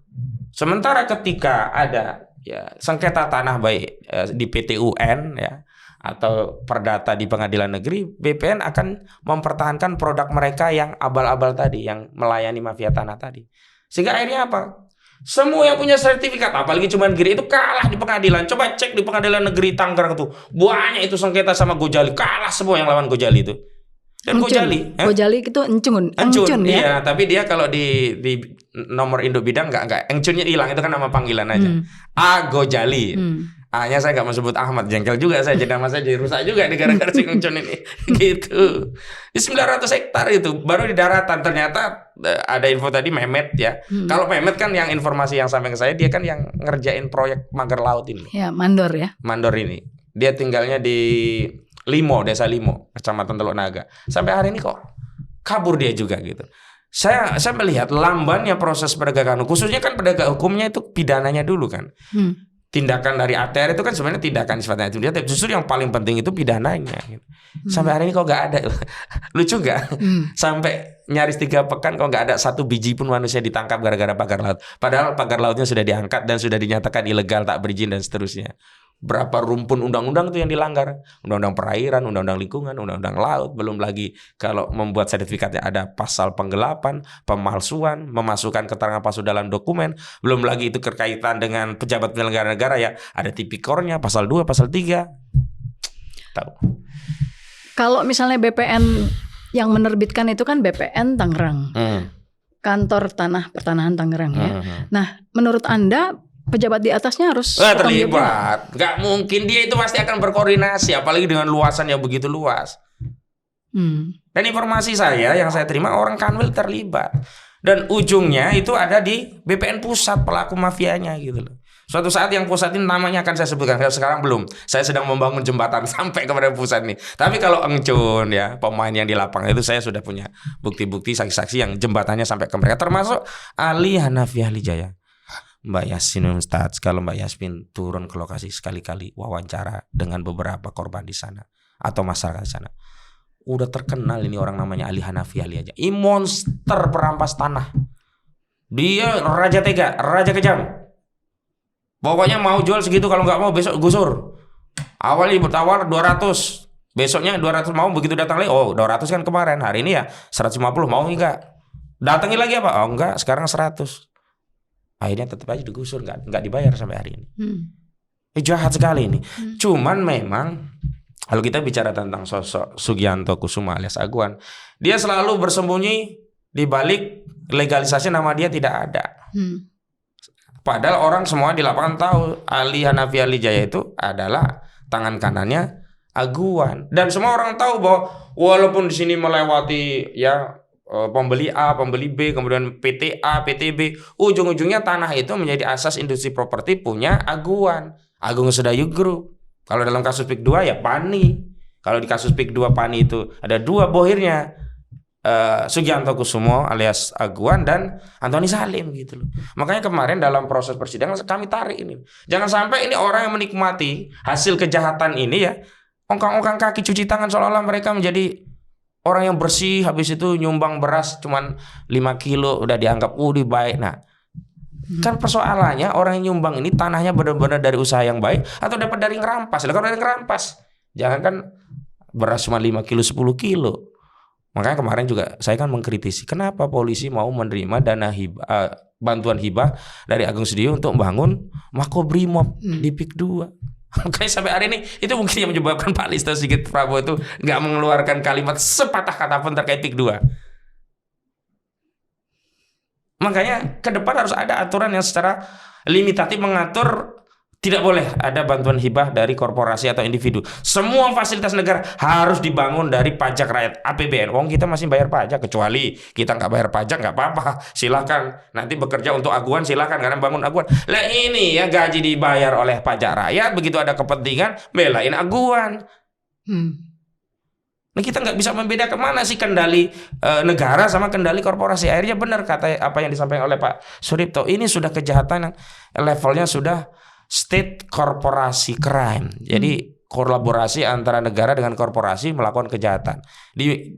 Sementara ketika ada sengketa tanah baik di PT UN ya, atau perdata di pengadilan negeri, BPN akan mempertahankan produk mereka yang abal-abal tadi, yang melayani mafia tanah tadi. Sehingga akhirnya apa? Semua yang punya sertifikat, apalagi cuman giri, itu kalah di pengadilan. Coba cek di pengadilan negeri Tangerang itu, banyak itu sengketa sama Gojali, kalah semua yang lawan Gojali itu. Dan Gojali itu encun ya. Iya, tapi dia kalau di nomor induk bidang enggak encunnya hilang, itu kan nama panggilan aja. Gojali. A-nya saya nggak mau sebut Ahmad, jengkel juga saya, jadi nama saya jadi rusak juga di gara-gara si encun ini. Gitu. Di 900 hektar itu baru di daratan, ternyata ada info tadi Mehmet ya. Kalau Mehmet kan yang informasi yang sampai ke saya, dia kan yang ngerjain proyek Mager Laut ini. Ya, Mandor ya. Mandor ini. Dia tinggalnya di Limo, Desa Limo, Kecamatan Teluk Naga. Sampai hari ini kok kabur dia juga gitu. Saya melihat lambannya proses penegakan hukum, khususnya kan penegak hukumnya itu pidananya dulu kan. tindakan dari ATR itu kan sebenarnya tindakan sifatnya intimidatif. Justru yang paling penting itu pidananya. Gitu. Sampai hari ini kok nggak ada, lucu nggak? Sampai nyaris 3 pekan kok nggak ada satu biji pun manusia ditangkap gara-gara pagar laut. Padahal pagar lautnya sudah diangkat dan sudah dinyatakan ilegal, tak berizin dan seterusnya. Berapa rumpun undang-undang itu yang dilanggar? Undang-undang perairan, undang-undang lingkungan, undang-undang laut. Belum lagi kalau membuat sertifikatnya ada pasal penggelapan, pemalsuan, memasukkan keterangan palsu dalam dokumen. Belum lagi itu berkaitan dengan pejabat penyelenggara negara ya. Ada tipikornya, pasal 2, pasal 3. Tahu. Kalau misalnya BPN yang menerbitkan itu kan BPN Tangerang. Kantor Pertanahan Tangerang ya. Nah, menurut Anda pejabat di atasnya harus terlibat. Gak mungkin, dia itu pasti akan berkoordinasi, apalagi dengan luasan yang begitu luas. Dan informasi yang saya terima orang Kanwil terlibat. Dan ujungnya itu ada di BPN pusat, pelaku mafianya gitu loh. Suatu saat yang pusat ini namanya akan saya sebutkan. Sekarang belum. Saya sedang membangun jembatan sampai kepada pusat nih. Tapi kalau Engcun ya, pemain yang di lapangan itu saya sudah punya bukti-bukti, saksi-saksi yang jembatannya sampai ke mereka. Termasuk Ali Hanafi Ahli Jaya. Mbak Yasmin Ustadz, kalau Mbak Yasmin turun ke lokasi sekali-kali wawancara dengan beberapa korban di sana atau masyarakat di sana, udah terkenal ini orang namanya Ali Hanafi Ali aja. Ini monster perampas tanah. Dia raja tega, raja kejam. Pokoknya mau jual segitu, kalau nggak mau besok gusur. Awalnya bertawar 200, besoknya 200 mau, begitu datang lagi, oh 200 kan kemarin, hari ini ya 150, mau enggak? Datangi lagi apa? Oh enggak, sekarang 100. Akhirnya tetap aja digusur, nggak dibayar sampai hari ini. Jahat sekali ini. Cuman memang kalau kita bicara tentang sosok Sugianto Kusuma alias Aguan, dia selalu bersembunyi di balik legalisasi, nama dia tidak ada. Padahal orang semua di lapangan tahu Ali Hanafi Ali Jaya itu adalah tangan kanannya Aguan, dan semua orang tahu bahwa walaupun di sini melewati ya pembeli A, pembeli B, kemudian PT A, PT B, ujung-ujungnya tanah itu menjadi asas industri properti punya Aguan, Agung Sedayu Group. Kalau dalam kasus PIK 2 ya Pani. Kalau di kasus PIK 2 Pani itu ada 2 bohirnya, Sugianto Kusumo alias Aguan dan Antoni Salim gitu loh. Makanya kemarin dalam proses persidangan kami tarik ini. Jangan sampai ini orang yang menikmati hasil kejahatan ini ya, ongkang-ongkang kaki cuci tangan seolah-olah mereka menjadi orang yang bersih, habis itu nyumbang beras cuman 5 kilo udah dianggap baik. Nah, kan persoalannya orang yang nyumbang ini tanahnya benar-benar dari usaha yang baik atau dapat dari ngerampas. Kalau dari ngerampas, jangan kan beras cuma 5 kilo, 10 kilo. Makanya kemarin juga saya kan mengkritisi kenapa polisi mau menerima dana hibah, bantuan hibah dari Agung Sedayu untuk membangun Makobrimob di PIK 2. Makanya sampai hari ini itu mungkin yang menyebabkan Pak Listio Sigit Prabowo itu nggak mengeluarkan kalimat sepatah kata pun terkait PIK 2. Makanya ke depan harus ada aturan yang secara limitatif mengatur tidak boleh ada bantuan hibah dari korporasi atau individu. Semua fasilitas negara harus dibangun dari pajak rakyat APBN. Wong kita masih bayar pajak, kecuali kita nggak bayar pajak nggak apa-apa. Silakan nanti bekerja untuk Aguan, silakan karena bangun Aguan. Lah ini ya gaji dibayar oleh pajak rakyat, begitu ada kepentingan belain Aguan. Nah kita nggak bisa membedakan mana sih kendali negara sama kendali korporasi. Akhirnya benar kata apa yang disampaikan oleh Pak Suripto. Ini sudah kejahatan yang levelnya sudah state korporasi crime. Jadi kolaborasi antara negara dengan korporasi melakukan kejahatan.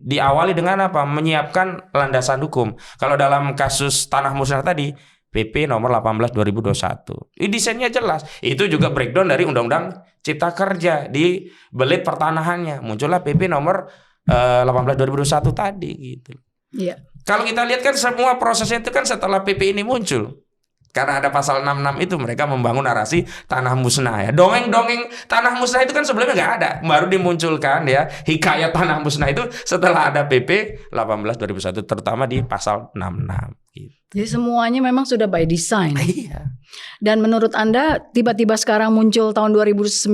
Diawali dengan apa? Menyiapkan landasan hukum. Kalau dalam kasus tanah musnah tadi, PP nomor 18 2021. Ini desainnya jelas. Itu juga breakdown dari Undang-Undang Cipta Kerja di belit pertanahannya. Muncullah PP nomor 18 2021 tadi gitu. Iya. Kalau kita lihat kan semua prosesnya itu kan setelah PP ini muncul. Karena ada pasal 66 itu mereka membangun narasi tanah musnah ya. Dongeng-dongeng tanah musnah itu kan sebelumnya nggak ada. Baru dimunculkan ya hikayat tanah musnah itu setelah ada PP 18 2001 terutama di pasal 66 gitu. Jadi semuanya memang sudah by design. Iya. Dan menurut Anda tiba-tiba sekarang muncul tahun 2019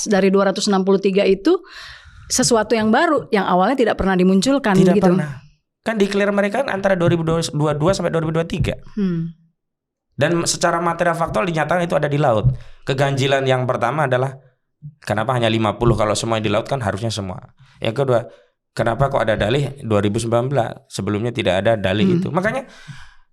dari 263 itu sesuatu yang baru yang awalnya tidak pernah dimunculkan Tidak gitu. pernah. Kan declare mereka antara 2022 sampai 2023. Dan secara material faktual dinyatakan itu ada di laut. Keganjilan yang pertama adalah kenapa hanya 50 kalau semuanya di laut kan harusnya semua. Yang kedua, kenapa kok ada dalih 2019 sebelumnya tidak ada dalih itu. Makanya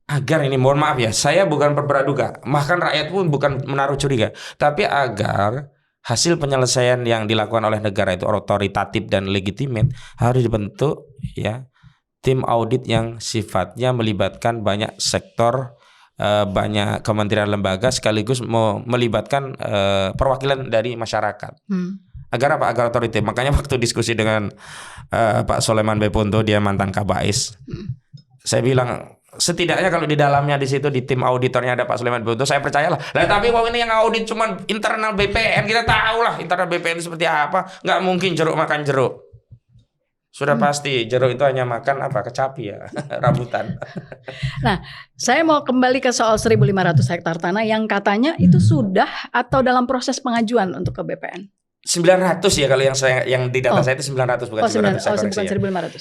agar ini, mohon maaf ya, saya bukan berpraduga, bahkan rakyat pun bukan menaruh curiga, tapi agar hasil penyelesaian yang dilakukan oleh negara itu otoritatif dan legitimate, harus dibentuk ya tim audit yang sifatnya melibatkan banyak sektor, banyak kementerian lembaga, sekaligus melibatkan perwakilan dari masyarakat. Agar apa? Agar otoritatif. Makanya waktu diskusi dengan Pak Soleman Beponto, dia mantan Kabais, saya bilang setidaknya kalau di dalamnya di situ di tim auditornya ada Pak Soleman Beponto, saya percayalah. Lah tapi kok ini yang audit cuma internal BPN, kita tahu lah internal BPN seperti apa. Nggak mungkin jeruk makan jeruk. Sudah pasti jeruk itu hanya makan apa? Kecapi ya, rambutan. Nah, saya mau kembali ke soal 1.500 hektar tanah yang katanya itu sudah atau dalam proses pengajuan untuk ke BPN. 900 ya kalau yang di data saya itu 900 bukan 900. Bukan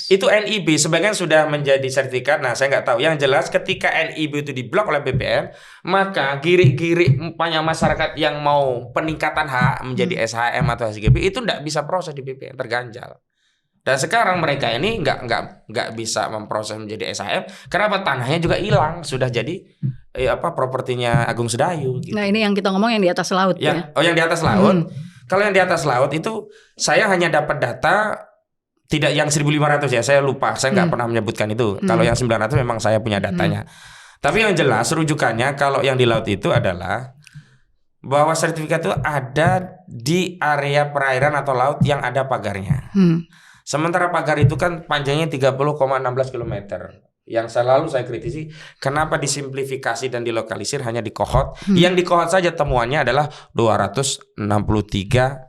1.500. Itu NIB sebagian sudah menjadi sertifikat. Nah, saya nggak tahu. Yang jelas ketika NIB itu diblok oleh BPN, maka girik-girik masyarakat yang mau peningkatan hak menjadi SHM atau SGB itu nggak bisa proses di BPN, terganjal. Dan sekarang mereka ini nggak bisa memproses menjadi SHM. Kenapa? Tanahnya juga hilang, sudah jadi propertinya Agung Sedayu. Gitu. Nah, ini yang kita ngomong yang di atas laut ya. Oh, yang di atas laut. Kalau yang di atas laut itu saya hanya dapat data tidak yang 1.500 ya, saya lupa, saya nggak pernah menyebutkan itu. Kalau yang 900 memang saya punya datanya. Tapi yang jelas rujukannya kalau yang di laut itu adalah bahwa sertifikat itu ada di area perairan atau laut yang ada pagarnya. Sementara pagar itu kan panjangnya 30,16 km. Yang selalu saya kritisi, kenapa disimplifikasi dan dilokalisir hanya di Kohot. Yang di Kohot saja temuannya adalah 263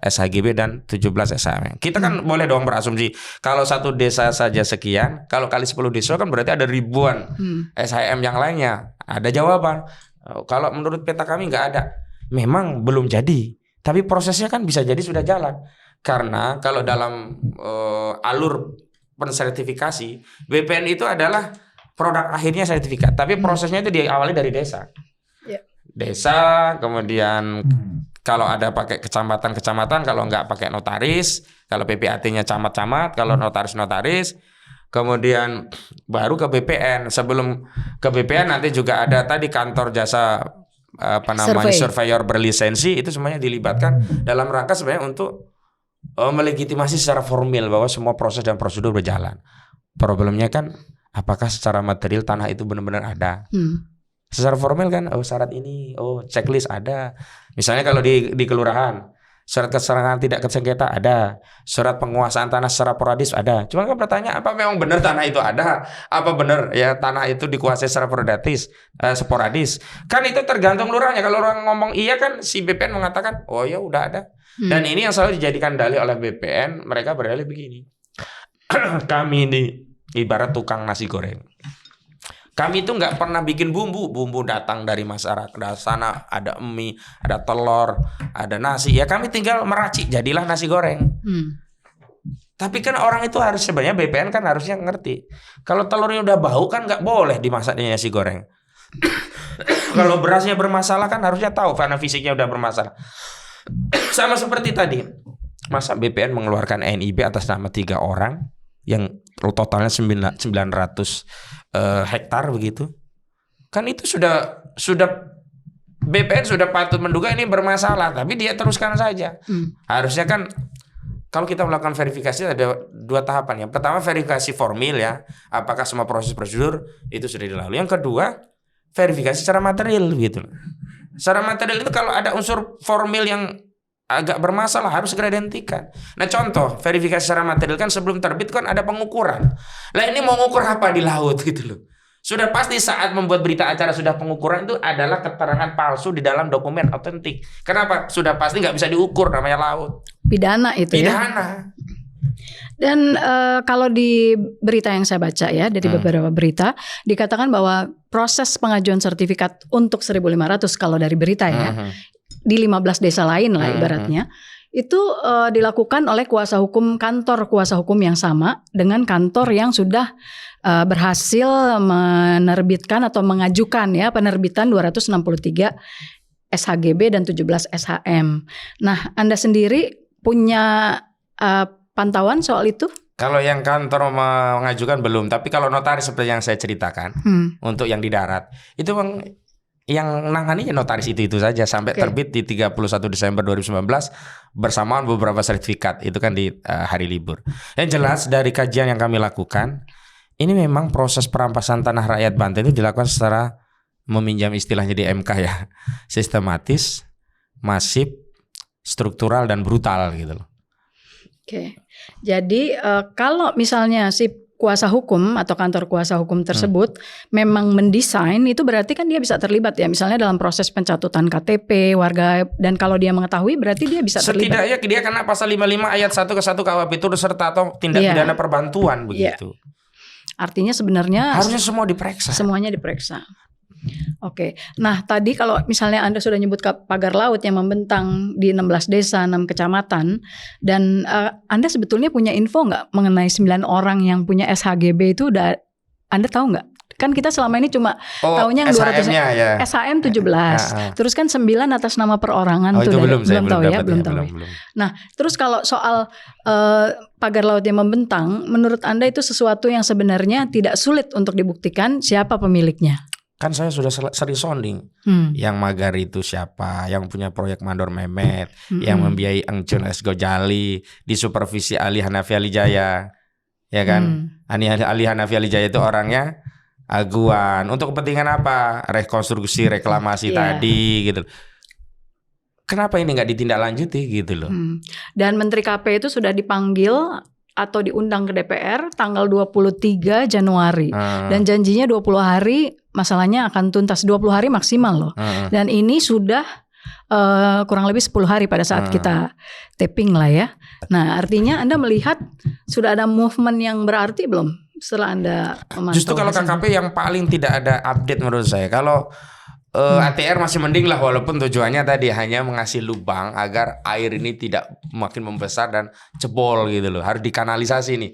SHGB dan 17 SHM. Kita kan boleh dong berasumsi kalau satu desa saja sekian, kalau kali 10 desa kan berarti ada ribuan SHM yang lainnya. Ada jawaban. Kalau menurut peta kami nggak ada. Memang belum jadi, tapi prosesnya kan bisa jadi sudah jalan. Karena kalau dalam alur pensertifikasi, BPN itu adalah produk akhirnya sertifikat, tapi prosesnya itu diawali dari desa. Desa, kemudian kalau ada pakai kecamatan, kalau nggak pakai notaris, kalau PPAT-nya camat-camat, kalau notaris-notaris, kemudian baru ke BPN. Sebelum ke BPN nanti juga ada tadi kantor jasa surveyor berlisensi, itu semuanya dilibatkan dalam rangka sebenarnya untuk melegitimasi secara formal bahwa semua proses dan prosedur berjalan. Problemnya kan apakah secara material tanah itu benar-benar ada? Secara formal kan syarat ini, checklist ada. Misalnya kalau di kelurahan, surat keterangan tidak sengketa ada, surat penguasaan tanah secara sporadis ada. Cuma kan pertanyaan, apa memang benar tanah itu ada? Apa benar ya tanah itu dikuasai secara sporadis? Kan itu tergantung lurahnya. Kalau orang ngomong iya kan si BPN mengatakan, oh ya udah ada. Dan ini yang selalu dijadikan dalih oleh BPN. Mereka berdalih begini. Kami ini ibarat tukang nasi goreng. Kami itu nggak pernah bikin bumbu datang dari masyarakat. Dari sana ada mie, ada telur, ada nasi. Ya kami tinggal meracik, jadilah nasi goreng. Tapi kan orang itu harus sebenarnya BPN kan harusnya ngerti. Kalau telurnya udah bau kan nggak boleh dimasaknya nasi goreng. Kalau berasnya bermasalah kan harusnya tahu karena fisiknya udah bermasalah. Sama seperti tadi, masa BPN mengeluarkan NIB atas nama 3 orang yang totalnya 900 hektar begitu. Kan itu sudah BPN sudah patut menduga ini bermasalah, tapi dia teruskan saja. Harusnya kan kalau kita melakukan verifikasi ada 2 tahapan. Yang pertama verifikasi formil ya, apakah semua proses prosedur itu sudah dilalui. Yang kedua verifikasi secara material gitu. Secara material itu kalau ada unsur formil yang agak bermasalah harus segera dihentikan. Nah contoh verifikasi secara material kan sebelum terbit kan ada pengukuran. Lah ini mau ngukur apa di laut gitu loh. Sudah pasti saat membuat berita acara sudah pengukuran itu adalah keterangan palsu di dalam dokumen otentik. Kenapa? Sudah pasti nggak bisa diukur, namanya laut. Pidana itu ya. Pidana. Dan kalau di berita yang saya baca ya, dari beberapa berita dikatakan bahwa proses pengajuan sertifikat untuk 1.500 kalau dari berita ya, di 15 desa lain lah ibaratnya, itu dilakukan oleh kantor kuasa hukum yang sama dengan kantor yang sudah berhasil menerbitkan atau mengajukan ya penerbitan 263 SHGB dan 17 SHM. Nah, Anda sendiri punya pantauan soal itu? Kalau yang kantor mengajukan belum, tapi kalau notaris seperti yang saya ceritakan, untuk yang di darat itu memang yang nangani notaris itu saja sampai terbit di 31 Desember 2019 bersamaan beberapa sertifikat itu kan di hari libur. Yang jelas dari kajian yang kami lakukan, ini memang proses perampasan tanah rakyat Banten itu dilakukan secara meminjam istilahnya di MK ya, sistematis, masif, struktural dan brutal gitu loh. Oke, jadi kalau misalnya si kuasa hukum atau kantor kuasa hukum tersebut memang mendesain, itu berarti kan dia bisa terlibat ya, misalnya dalam proses pencatutan KTP warga, dan kalau dia mengetahui berarti dia bisa terlibat. Setidaknya dia kena pasal 55 ayat 1 ke 1 KUHP turut serta atau tindak pidana perbantuan begitu. Artinya sebenarnya harusnya semua diperiksa. Semuanya diperiksa. Oke, nah tadi kalau misalnya Anda sudah nyebut pagar laut yang membentang di 16 desa, 6 kecamatan, dan Anda sebetulnya punya info nggak mengenai 9 orang yang punya SHGB itu, Anda tahu nggak? Kan kita selama ini cuma taunya yang 200 ya. SHM 17, terus kan 9 atas nama perorangan tuh belum tahu ya, belum tahu. Nah, terus kalau soal pagar laut yang membentang, menurut Anda itu sesuatu yang sebenarnya tidak sulit untuk dibuktikan siapa pemiliknya? Kan saya sudah sering sounding yang magar itu siapa, yang punya proyek Mandor Mehmet, yang membiayai Engcun S. Gojali, disupervisi Ali Hanafi Alijaya, ya kan? Ali Hanafi Alijaya itu orangnya aguan untuk kepentingan apa? Rekonstruksi reklamasi tadi gitu. Kenapa ini nggak ditindaklanjuti gitu loh? Dan Menteri KP itu sudah dipanggil atau diundang ke DPR tanggal 23 Januari dan janjinya 20 hari masalahnya akan tuntas, 20 hari maksimal loh. Dan ini sudah kurang lebih 10 hari pada saat kita taping lah ya. Nah, artinya Anda melihat sudah ada movement yang berarti belum setelah Anda memantau? Justru kalau KKP yang paling tidak ada update menurut saya. Kalau ATR masih mending lah, walaupun tujuannya tadi hanya mengasih lubang agar air ini tidak makin membesar dan jebol gitu loh. Harus dikanalisasi nih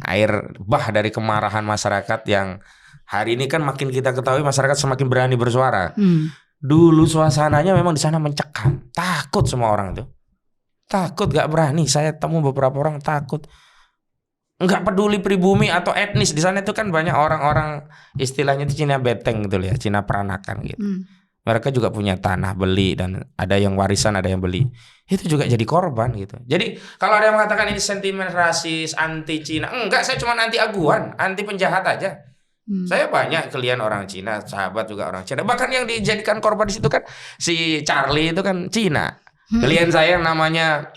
air bah dari kemarahan masyarakat yang hari ini kan makin kita ketahui masyarakat semakin berani bersuara. Dulu suasananya memang di sana mencekam, takut semua orang itu, takut, gak berani. Saya temu beberapa orang takut. Nggak peduli pribumi atau etnis, di sana itu kan banyak orang-orang istilahnya itu Cina beteng gitu ya, Cina peranakan gitu. Mereka juga punya tanah beli dan ada yang warisan, ada yang beli. Itu juga jadi korban gitu. Jadi kalau ada yang mengatakan ini sentimen rasis, anti Cina, enggak, saya cuma anti aguan, anti penjahat aja. Saya banyak klien orang Cina, sahabat juga orang Cina. Bahkan yang dijadikan korban di situ kan si Charlie itu kan Cina. Klien saya yang namanya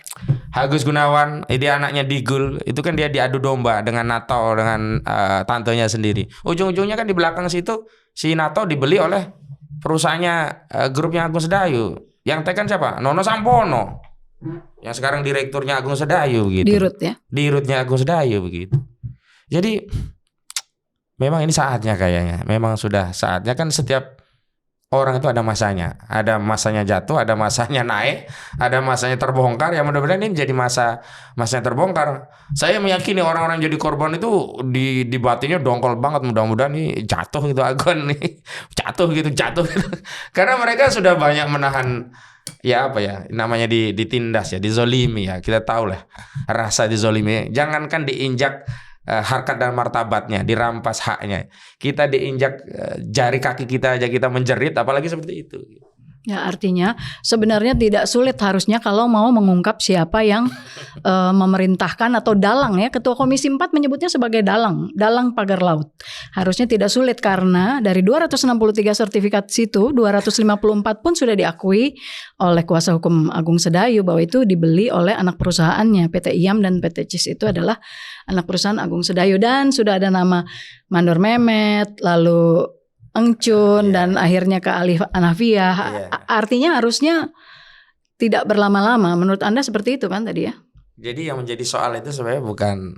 Agus Gunawan, dia anaknya Digul, itu kan dia diadu domba dengan NATO, dengan tantenya sendiri. Ujung-ujungnya kan di belakang situ si NATO dibeli oleh perusahaannya grupnya Agung Sedayu. Yang tekan siapa? Nono Sampono, yang sekarang direkturnya Agung Sedayu gitu. Dirut ya? Dirutnya Agung Sedayu begitu. Jadi memang ini saatnya kayaknya. Memang sudah saatnya, kan setiap orang itu ada masanya jatuh, ada masanya naik, ada masanya terbongkar. Ya mudah-mudahan ini menjadi masanya terbongkar. Saya meyakini orang-orang yang jadi korban itu di batinnya dongkol banget. Mudah-mudahan nih jatuh gitu agon nih, jatuh gitu. Karena mereka sudah banyak menahan, ya apa ya namanya, ditindas ya, dizolimi ya. Kita tahu lah rasa dizolimi. Jangankan diinjak harkat dan martabatnya, dirampas haknya, kita diinjak jari kaki kita aja kita menjerit, apalagi seperti itu. Ya, artinya sebenarnya tidak sulit harusnya kalau mau mengungkap siapa yang memerintahkan atau dalang ya. Ketua Komisi 4 menyebutnya sebagai dalang pagar laut. Harusnya tidak sulit karena dari 263 sertifikat situ, 254 pun sudah diakui oleh kuasa hukum Agung Sedayu bahwa itu dibeli oleh anak perusahaannya. PT IAM dan PT CIS itu adalah anak perusahaan Agung Sedayu, dan sudah ada nama Mandor Mehmet, lalu Engcun, dan akhirnya ke Ali Hanafiah. Artinya harusnya tidak berlama-lama. Menurut Anda seperti itu kan tadi ya? Jadi yang menjadi soal itu sebenarnya bukan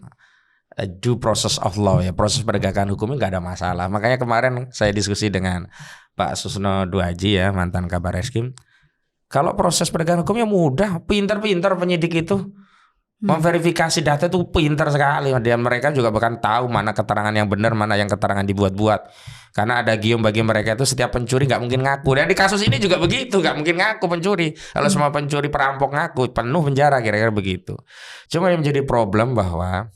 due process of law ya, proses penegakan hukumnya nggak ada masalah. Makanya kemarin saya diskusi dengan Pak Susno Duaji ya, mantan Kabar Eskrim. Kalau proses penegakan hukumnya mudah, pintar-pintar penyidik itu. Memverifikasi data itu pintar sekali, dan mereka juga bahkan tahu mana keterangan yang benar, mana yang keterangan dibuat-buat. Karena ada gium bagi mereka itu setiap pencuri nggak mungkin ngaku. Dan di kasus ini juga begitu, nggak mungkin ngaku pencuri. Kalau semua pencuri perampok ngaku, penuh penjara, kira-kira begitu. Cuma yang menjadi problem bahwa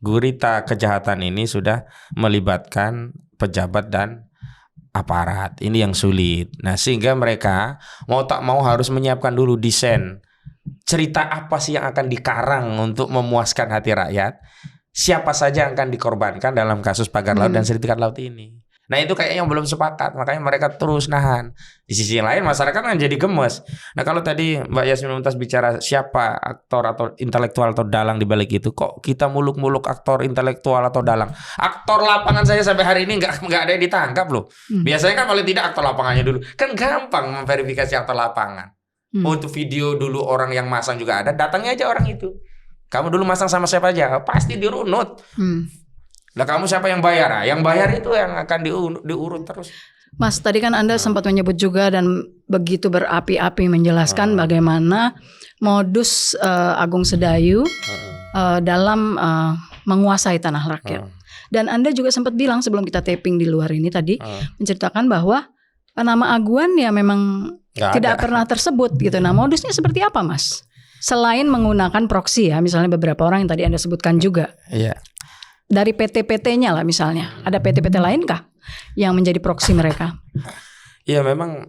gurita kejahatan ini sudah melibatkan pejabat dan aparat. Ini yang sulit. Nah, sehingga mereka mau tak mau harus menyiapkan dulu desain cerita apa sih yang akan dikarang untuk memuaskan hati rakyat. Siapa saja yang akan dikorbankan dalam kasus pagar laut dan sertifikat laut ini. Nah, itu kayaknya yang belum sepakat, makanya mereka terus nahan. Di sisi yang lain masyarakat kan jadi gemes. Nah, kalau tadi Mbak Yasmin Muntas bicara siapa aktor atau intelektual atau dalang di balik itu, kok kita muluk-muluk aktor intelektual atau dalang? Aktor lapangan saya sampai hari ini nggak ada yang ditangkap loh. Biasanya kan paling tidak aktor lapangannya dulu. Kan gampang memverifikasi aktor lapangan. Untuk video dulu orang yang masang juga ada, datangnya aja orang itu. Kamu dulu masang sama siapa aja, pasti dirunut. Nah, kamu siapa yang bayar? Yang bayar itu yang akan diurut terus. Mas, tadi kan Anda sempat menyebut juga dan begitu berapi-api menjelaskan bagaimana modus Agung Sedayu dalam menguasai tanah rakyat. Dan Anda juga sempat bilang sebelum kita taping di luar ini tadi, menceritakan bahwa nama Aguan ya memang tidak pernah tersebut gitu. Nah, modusnya seperti apa, Mas? Selain menggunakan proxy ya, misalnya beberapa orang yang tadi Anda sebutkan juga. Iya. Dari PT-PT-nya lah misalnya. Ada PT-PT lainkah yang menjadi proxy mereka? Iya, memang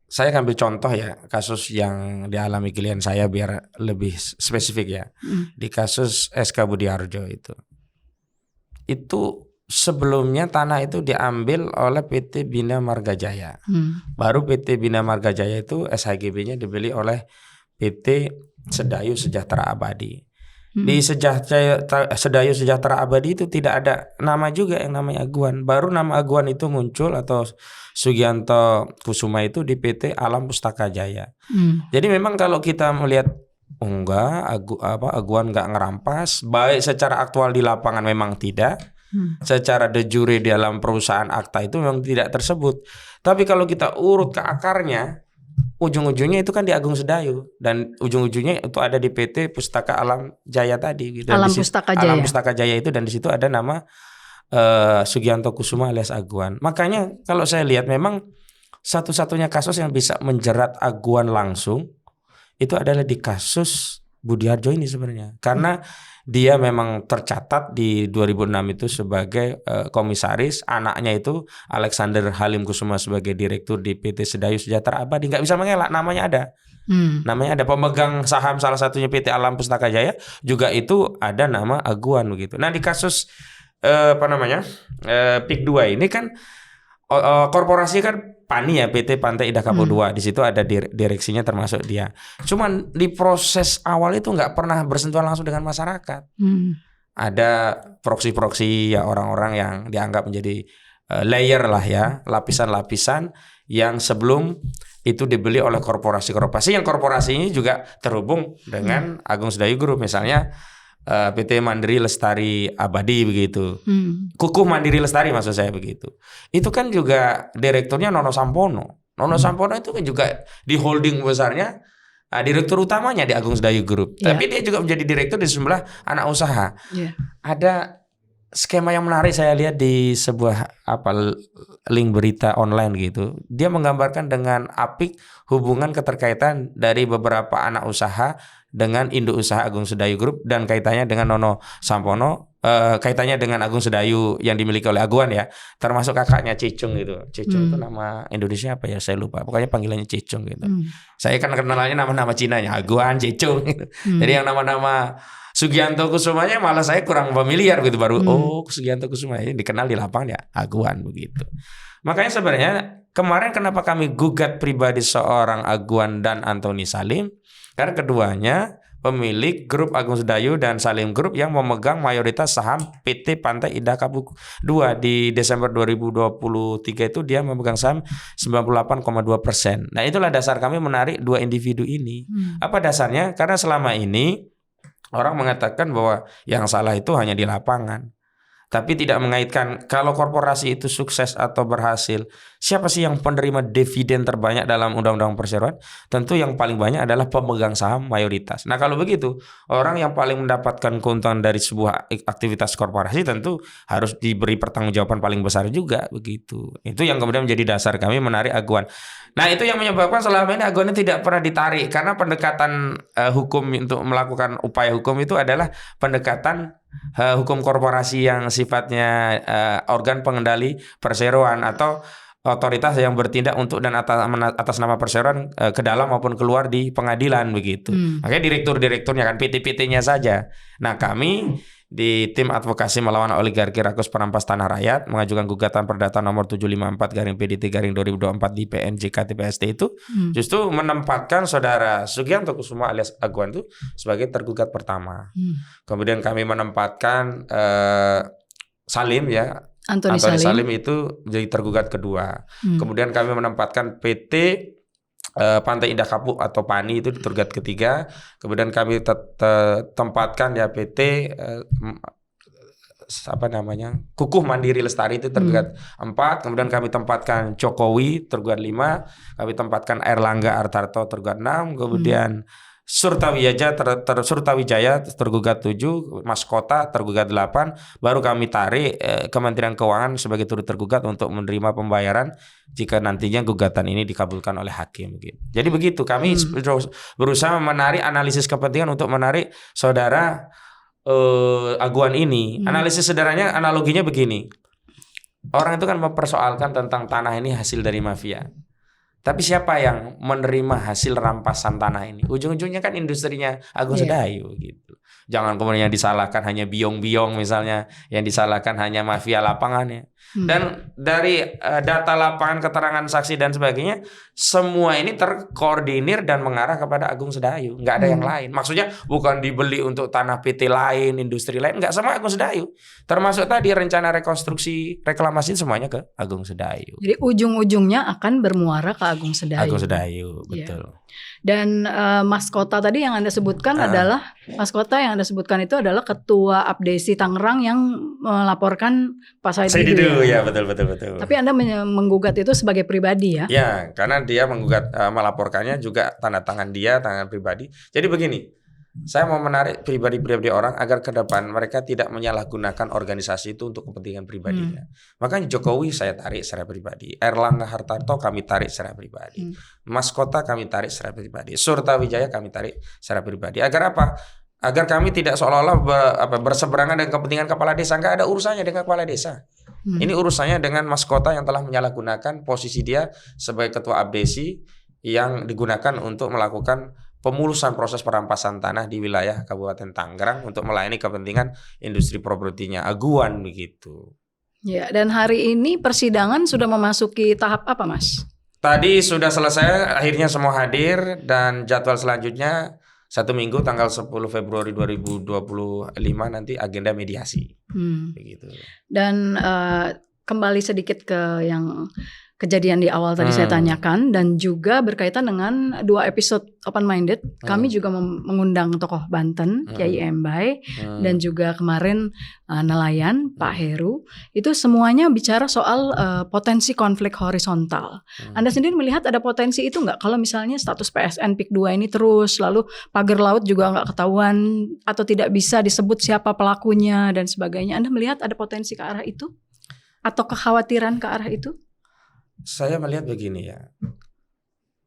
saya ambil contoh ya kasus yang dialami klien saya biar lebih spesifik ya. Di kasus SK Budiarjo itu. Itu sebelumnya tanah itu diambil oleh PT Bina Marga Jaya. Baru PT Bina Marga Jaya itu SHGB-nya dibeli oleh PT Sedayu Sejahtera Abadi. Di Sedayu Sejahtera Abadi itu tidak ada nama juga yang namanya Aguan. Baru nama Aguan itu muncul atau Sugianto Kusuma itu di PT Alam Pustaka Jaya. Jadi memang kalau kita melihat Aguan nggak ngerampas, baik secara aktual di lapangan memang tidak. Secara de jure di dalam perusahaan akta itu memang tidak tersebut. Tapi kalau kita urut ke akarnya, ujung-ujungnya itu kan di Agung Sedayu dan ujung-ujungnya itu ada di PT Pustaka Alam Jaya tadi gitu. Alam Pustaka Jaya. Alam Pustaka Jaya itu, dan di situ ada nama Sugianto Kusuma alias Aguan. Makanya kalau saya lihat memang satu-satunya kasus yang bisa menjerat Aguan langsung itu adalah di kasus Budiarjo ini sebenarnya. Karena dia memang tercatat di 2006 itu sebagai komisaris, anaknya itu Alexander Halim Kusuma sebagai direktur di PT Sedayu Sejahtera Abadi. Nggak bisa mengelak, namanya ada. Namanya ada, pemegang saham salah satunya PT Alam Pustaka Jaya juga itu ada nama Aguan begitu. Nah, di kasus PIK 2 ini kan korporasi kan PANI ya, PT Pantai Indah Kapuk 2. Di situ ada direksinya termasuk dia. Cuman di proses awal itu nggak pernah bersentuhan langsung dengan masyarakat. Ada proksi-proksi ya, orang-orang yang dianggap menjadi layer lah ya, lapisan-lapisan yang sebelum itu dibeli oleh korporasi-korporasi yang korporasi ini juga terhubung dengan Agung Sedayu Group, misalnya PT Mandiri Lestari Abadi begitu. Kukuh Mandiri Lestari maksud saya begitu. Itu kan juga direkturnya Nono Sampono. Nono Sampono itu kan juga di holding besarnya, direktur utamanya di Agung Sedayu Group. Tapi dia juga menjadi direktur di sejumlah anak usaha. Ada skema yang menarik saya lihat di sebuah link berita online gitu. Dia menggambarkan dengan apik hubungan keterkaitan dari beberapa anak usaha dengan induk usaha Agung Sedayu Group dan kaitannya dengan Nono Sampono, kaitannya dengan Agung Sedayu yang dimiliki oleh Aguan ya, termasuk kakaknya Cicung gitu. Cicung itu nama Indonesia apa ya, saya lupa, pokoknya panggilannya Cicung gitu. Saya kan kenalannya nama-nama Cinanya, Aguan, Cicung gitu. Jadi yang nama-nama Sugianto Kusumanya malah saya kurang familiar gitu, baru Sugianto Kusuma ini dikenal di lapangan ya Aguan begitu. Makanya sebenarnya kemarin kenapa kami gugat pribadi seorang Aguan dan Antoni Salim, karena keduanya pemilik grup Agung Sedayu dan Salim Group yang memegang mayoritas saham PT Pantai Indah Kapuk 2. Di Desember 2023 itu dia memegang saham 98,2%. Nah, itulah dasar kami menarik dua individu ini. Apa dasarnya? Karena selama ini orang mengatakan bahwa yang salah itu hanya di lapangan, tapi tidak mengaitkan kalau korporasi itu sukses atau berhasil, siapa sih yang penerima dividen terbanyak dalam undang-undang perseroan? Tentu yang paling banyak adalah pemegang saham mayoritas. Nah, kalau begitu, orang yang paling mendapatkan keuntungan dari sebuah aktivitas korporasi tentu harus diberi pertanggungjawaban paling besar juga begitu. Itu yang kemudian menjadi dasar kami menarik Aguan. Nah, itu yang menyebabkan selama ini Aguan tidak pernah ditarik, karena pendekatan hukum untuk melakukan upaya hukum itu adalah pendekatan hukum korporasi yang sifatnya organ pengendali perseroan atau otoritas yang bertindak untuk dan atas nama perseroan ke dalam maupun keluar di pengadilan begitu. Makanya direktur-direkturnya kan PT-PT-nya saja. Nah, kami di tim advokasi melawan oligarki rakus perampas tanah rakyat mengajukan gugatan perdata nomor 754/PDT/2024 di PN JK TPST itu justru menempatkan saudara Sugianto Kusuma alias Aguan itu sebagai tergugat pertama. Kemudian kami menempatkan Salim ya Antoni Salim itu jadi tergugat kedua. Kemudian kami menempatkan PT Pantai Indah Kapuk atau PANI itu tergugat ketiga. Kemudian kami tempatkan ya PT Kukuh Mandiri Lestari itu tergugat 4. Kemudian kami tempatkan Jokowi tergugat 5. Kami tempatkan Airlangga Hartarto tergugat 6. Kemudian Surtawijaya tergugat 7, Mahkota tergugat 8, baru kami tarik Kementerian Keuangan sebagai turut tergugat untuk menerima pembayaran jika nantinya gugatan ini dikabulkan oleh hakim gitu. Jadi begitu kami berusaha menarik analisis kepentingan untuk menarik saudara Aguan ini. Analisis sederhananya analoginya begini. Orang itu kan mempersoalkan tentang tanah ini hasil dari mafia. Tapi siapa yang menerima hasil rampasan tanah ini? Ujung-ujungnya kan industrinya Agung Sedayu gitu. Jangan kemudian disalahkan hanya biong-biong misalnya, yang disalahkan hanya mafia lapangannya. Dan dari data lapangan, keterangan saksi dan sebagainya, semua ini terkoordinir dan mengarah kepada Agung Sedayu. Nggak ada yang lain. Maksudnya bukan dibeli untuk tanah PT lain, industri lain. Nggak, sama Agung Sedayu. Termasuk tadi rencana rekonstruksi, reklamasi semuanya ke Agung Sedayu. Jadi ujung-ujungnya akan bermuara ke Agung Sedayu. Agung Sedayu, betul. Dan Mahkota tadi yang Anda sebutkan adalah Mahkota yang Anda sebutkan itu adalah Ketua Abdesi Tangerang yang melaporkan Pak Said Didu. Ya, betul. Tapi Anda menggugat itu sebagai pribadi ya? Ya, karena dia menggugat melaporkannya juga tanda tangan dia, tangan pribadi. Jadi begini, saya mau menarik pribadi-pribadi orang agar ke depan mereka tidak menyalahgunakan organisasi itu untuk kepentingan pribadinya. Makanya Jokowi saya tarik secara pribadi, Airlangga Hartarto kami tarik secara pribadi, Mahkota kami tarik secara pribadi, Surtawijaya kami tarik secara pribadi. Agar apa? Agar kami tidak seolah-olah berseberangan dengan kepentingan kepala desa. Nggak ada urusannya dengan kepala desa. Ini urusannya dengan Mahkota yang telah menyalahgunakan posisi dia sebagai ketua abdesi yang digunakan untuk melakukan pemulusan proses perampasan tanah di wilayah Kabupaten Tangerang untuk melayani kepentingan industri propertinya Aguan begitu. Ya, dan hari ini persidangan sudah memasuki tahap apa, Mas? Tadi sudah selesai, akhirnya semua hadir dan jadwal selanjutnya 1 minggu tanggal 10 Februari 2025 nanti agenda mediasi. Begitu. Dan kembali sedikit ke yang kejadian di awal tadi saya tanyakan, dan juga berkaitan dengan 2 episode Open Minded. Kami juga mengundang tokoh Banten, Kiai Embai, dan juga kemarin nelayan Pak Heru. Itu semuanya bicara soal potensi konflik horizontal. Anda sendiri melihat ada potensi itu nggak? Kalau misalnya status PSN PIK 2 ini terus, lalu pagar laut juga nggak ketahuan atau tidak bisa disebut siapa pelakunya dan sebagainya. Anda melihat ada potensi ke arah itu? Atau kekhawatiran ke arah itu? Saya melihat begini ya,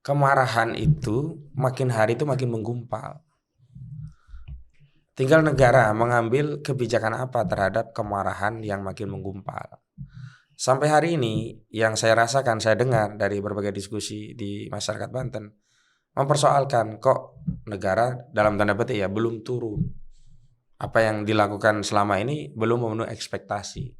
kemarahan itu makin hari itu makin menggumpal. Tinggal negara mengambil kebijakan apa terhadap kemarahan yang makin menggumpal. Sampai hari ini yang saya rasakan, saya dengar dari berbagai diskusi di masyarakat Banten, mempersoalkan kok negara dalam tanda petik ya belum turun. Apa yang dilakukan selama ini belum memenuhi ekspektasi.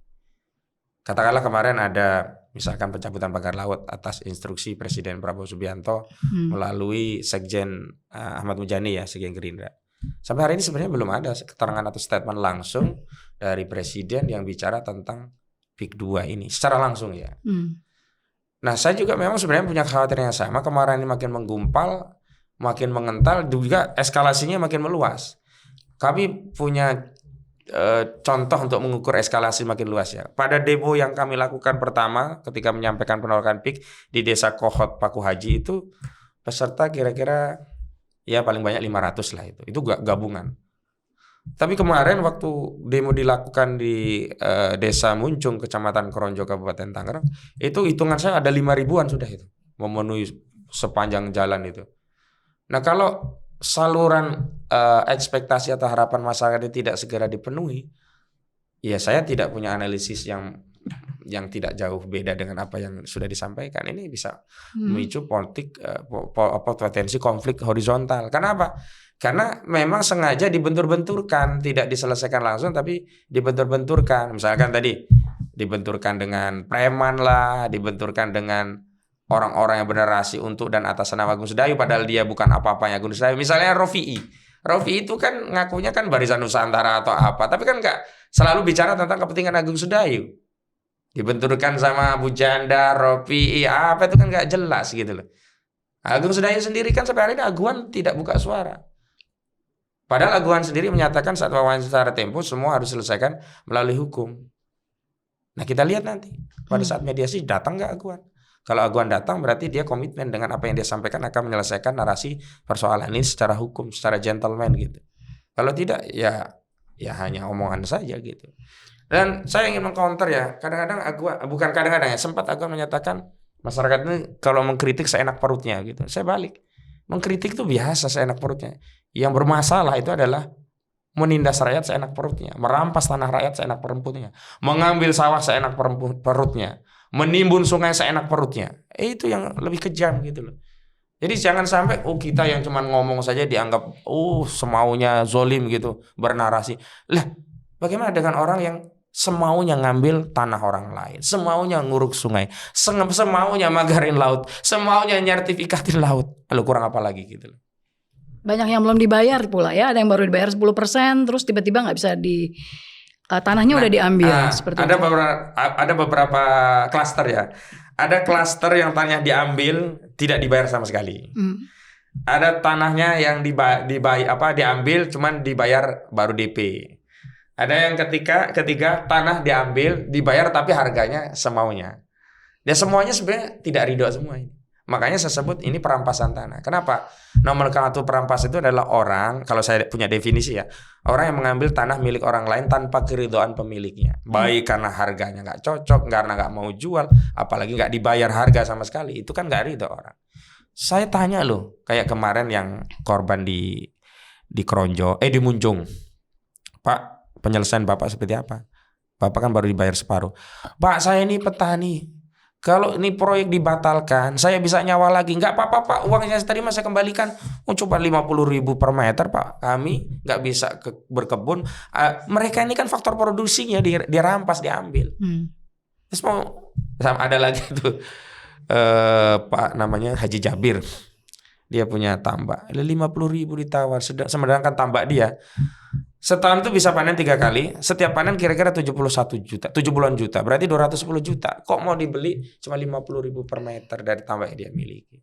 Katakanlah kemarin ada misalkan pencabutan pagar laut atas instruksi Presiden Prabowo Subianto melalui Sekjen Ahmad Mujani ya, Sekjen Gerindra. Sampai hari ini sebenarnya belum ada keterangan atau statement langsung dari Presiden yang bicara tentang PIK 2 ini secara langsung ya. Nah, saya juga memang sebenarnya punya kekhawatiran yang sama. Kemarahan ini makin menggumpal, makin mengental, juga eskalasinya makin meluas. Kami punya contoh untuk mengukur eskalasi makin luas ya. Pada demo yang kami lakukan pertama ketika menyampaikan penolakan PIK di Desa Kohot Paku Haji itu peserta kira-kira ya paling banyak 500 lah itu. Itu gabungan. Tapi kemarin waktu demo dilakukan di Desa Muncung Kecamatan Kronjo Kabupaten Tangerang, itu hitungan saya ada 5.000-an sudah itu memenuhi sepanjang jalan itu. Nah, kalau saluran ekspektasi atau harapan masyarakat ini tidak segera dipenuhi, Ya saya tidak punya analisis yang tidak jauh beda dengan apa yang sudah disampaikan. Ini bisa memicu politik potensi konflik horizontal. Kenapa? Karena memang sengaja dibentur-benturkan, tidak diselesaikan langsung tapi dibentur-benturkan. Misalkan tadi dibenturkan dengan preman lah, dibenturkan dengan orang-orang yang bernarasi untuk dan atas nama Agung Sedayu padahal dia bukan apa-apanya Agung Sedayu. Misalnya Rofi'i. Rofi'i itu kan ngakunya kan Barisan Nusantara atau apa, tapi kan nggak selalu bicara tentang kepentingan Agung Sedayu. Dibenturkan sama Abu Janda, Rofi'i, apa itu kan nggak jelas gitu loh. Agung Sedayu sendiri kan sampai hari ini Aguan tidak buka suara. Padahal Aguan sendiri menyatakan saat wawancara Tempo semua harus selesaikan melalui hukum. Nah kita lihat nanti pada saat mediasi datang nggak Aguan. Kalau Aguan datang berarti dia komitmen dengan apa yang dia sampaikan akan menyelesaikan narasi persoalan ini secara hukum, secara gentleman gitu. Kalau tidak ya hanya omongan saja gitu. Dan saya ingin mengcounter ya, kadang-kadang Aguan, bukan kadang-kadang ya, sempat Aguan menyatakan masyarakat ini kalau mengkritik seenak perutnya gitu. Saya balik, mengkritik itu biasa seenak perutnya. Yang bermasalah itu adalah menindas rakyat seenak perutnya, merampas tanah rakyat seenak perutnya, mengambil sawah seenak perutnya, menimbun sungai seenak perutnya. Itu yang lebih kejam gitu loh. Jadi jangan sampai kita yang cuma ngomong saja dianggap semaunya zolim gitu, bernarasi. Lah, bagaimana dengan orang yang semaunya ngambil tanah orang lain, semaunya nguruk sungai, semaunya magarin laut, semaunya nyertifikatin laut. Lalu kurang apa lagi gitu loh. Banyak yang belum dibayar pula ya, ada yang baru dibayar 10%, terus tiba-tiba nggak bisa tanahnya udah diambil seperti ada itu. Ada beberapa klaster ya. Ada klaster yang tanahnya diambil tidak dibayar sama sekali. Ada tanahnya yang diambil cuman dibayar baru DP. Ada yang ketiga tanah dibayar tapi harganya semaunya. Dan semuanya sebenarnya tidak ridho semua ini. Makanya saya sebut ini perampasan tanah. Kenapa? Nomenklatur perampas itu adalah orang, kalau saya punya definisi ya, orang yang mengambil tanah milik orang lain tanpa keridhaan pemiliknya. Baik karena harganya nggak cocok, karena nggak mau jual, apalagi nggak dibayar harga sama sekali. Itu kan nggak ridho orang. Saya tanya loh, kayak kemarin yang korban di Kronjo, di Munjung. Pak, penyelesaian Bapak seperti apa? Bapak kan baru dibayar separuh. Pak, saya ini petani. Kalau ini proyek dibatalkan, saya bisa nyawa lagi. Nggak apa-apa Pak, uangnya saya terima saya kembalikan. Cuma 50.000 per meter Pak. Kami nggak bisa berkebun. Mereka ini kan faktor produksinya dirampas, diambil. Terus mau ada lagi tuh Pak namanya Haji Jabir. Dia punya tambak. 50.000 ditawar. Sedangkan tambak dia setahun itu bisa panen 3 kali. Setiap panen kira-kira 71 juta, 70-an juta. Berarti 210 juta. Kok mau dibeli cuma 50.000 per meter dari tambak yang dia miliki?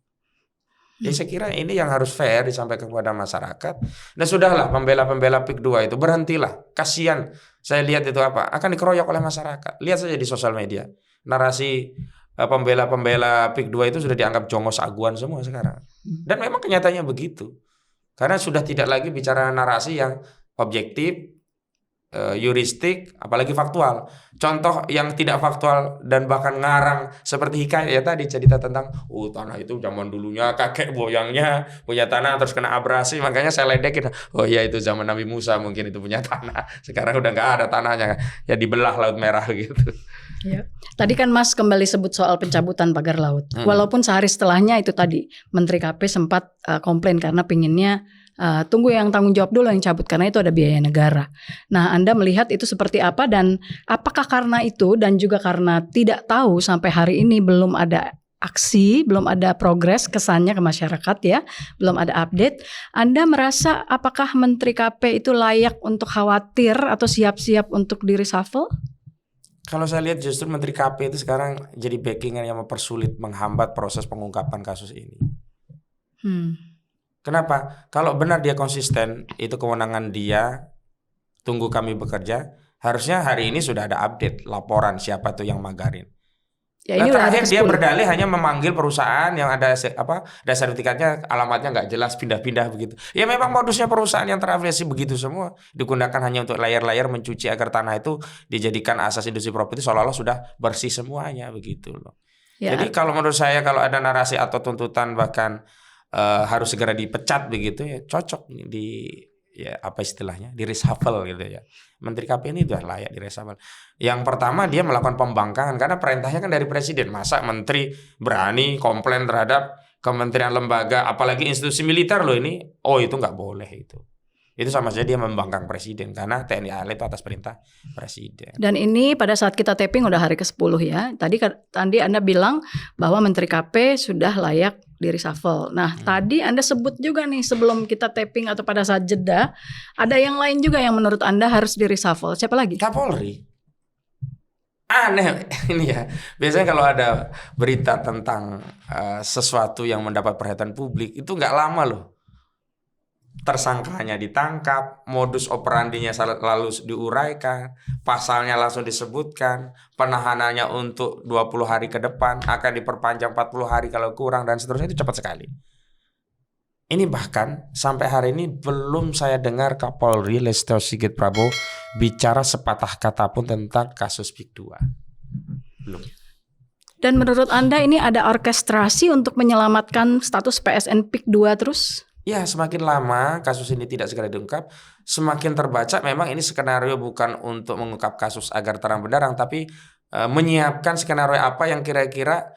Jadi saya kira ini yang harus fair disampaikan kepada masyarakat. Dan sudahlah pembela-pembela PIK 2 itu berhentilah. Kasihan. Saya lihat itu akan dikeroyok oleh masyarakat. Lihat saja di sosial media. Narasi pembela-pembela PIK 2 itu sudah dianggap jongos aguan semua sekarang. Dan memang kenyataannya begitu. Karena sudah tidak lagi bicara narasi yang objektif, yuristik, apalagi faktual. Contoh yang tidak faktual dan bahkan ngarang seperti hikayat ya tadi, cerita tentang tanah itu zaman dulunya kakek moyangnya punya tanah terus kena abrasi, makanya saya ledekin. Oh iya itu zaman Nabi Musa mungkin itu punya tanah. Sekarang udah nggak ada tanahnya, ya dibelah Laut Merah gitu. Ya. Tadi kan Mas kembali sebut soal pencabutan pagar laut. Walaupun sehari setelahnya itu tadi Menteri KP sempat komplain karena pinginnya tunggu yang tanggung jawab dulu yang cabut karena itu ada biaya negara. Nah, Anda melihat itu seperti apa dan apakah karena itu dan juga karena tidak tahu sampai hari ini belum ada aksi, belum ada progres kesannya ke masyarakat ya, belum ada update. Anda merasa apakah Menteri KP itu layak untuk khawatir atau siap-siap untuk di reshuffle? Kalau saya lihat justru Menteri KP itu sekarang jadi backingan yang mempersulit, menghambat proses pengungkapan kasus ini. Kenapa? Kalau benar dia konsisten, itu kewenangan dia, tunggu kami bekerja. Harusnya hari ini sudah ada update, laporan siapa tuh yang magarin. Ya, ini terakhir dia berdalih hanya memanggil perusahaan yang ada sertifikatnya, alamatnya nggak jelas, pindah-pindah begitu. Ya memang modusnya perusahaan yang terafiliasi begitu semua, digunakan hanya untuk layar-layar mencuci agar tanah itu dijadikan asas industri properti seolah-olah sudah bersih semuanya begitu loh. Ya. Jadi kalau menurut saya kalau ada narasi atau tuntutan bahkan harus segera dipecat begitu ya cocok apa istilahnya, di reshuffle gitu ya. Menteri KP ini sudah layak di reshuffle. Yang pertama dia melakukan pembangkangan karena perintahnya kan dari presiden. Masa menteri berani komplain terhadap kementerian lembaga, apalagi institusi militer loh ini. Oh itu nggak boleh itu. Itu sama saja dia membangkang presiden karena TNI AL itu atas perintah presiden. Dan ini pada saat kita taping udah hari ke-10 ya. Tadi Anda bilang bahwa Menteri KP sudah layak di reshuffle. Nah, tadi Anda sebut juga nih sebelum kita taping atau pada saat jeda, ada yang lain juga yang menurut Anda harus di reshuffle. Siapa lagi? Kapolri. Aneh ini ya. Biasanya kalau ada berita tentang sesuatu yang mendapat perhatian publik itu nggak lama loh. Tersangkanya ditangkap, modus operandinya lalu diuraikan, pasalnya langsung disebutkan, penahanannya untuk 20 hari ke depan, akan diperpanjang 40 hari kalau kurang, dan seterusnya. Itu cepat sekali. Ini bahkan sampai hari ini belum saya dengar Kapolri Listio Sigit Prabowo bicara sepatah kata pun tentang kasus PIK 2. Belum. Dan menurut Anda ini ada orkestrasi untuk menyelamatkan status PSN PIK 2 terus? Ya, semakin lama kasus ini tidak segera diungkap, semakin terbaca memang ini skenario bukan untuk mengungkap kasus agar terang benderang, tapi menyiapkan skenario apa yang kira-kira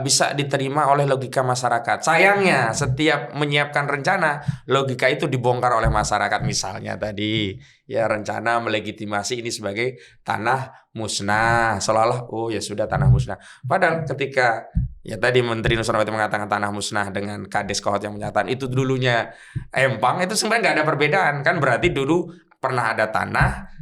bisa diterima oleh logika masyarakat. Sayangnya setiap menyiapkan rencana, logika itu dibongkar oleh masyarakat. Misalnya tadi ya rencana melegitimasi ini sebagai tanah musnah, seolah-olah oh ya sudah tanah musnah. Padahal ketika ya tadi Menteri Nusron itu mengatakan tanah musnah dengan Kades Kohot yang menyatakan itu dulunya empang, itu sebenarnya nggak ada perbedaan kan, berarti dulu pernah ada tanah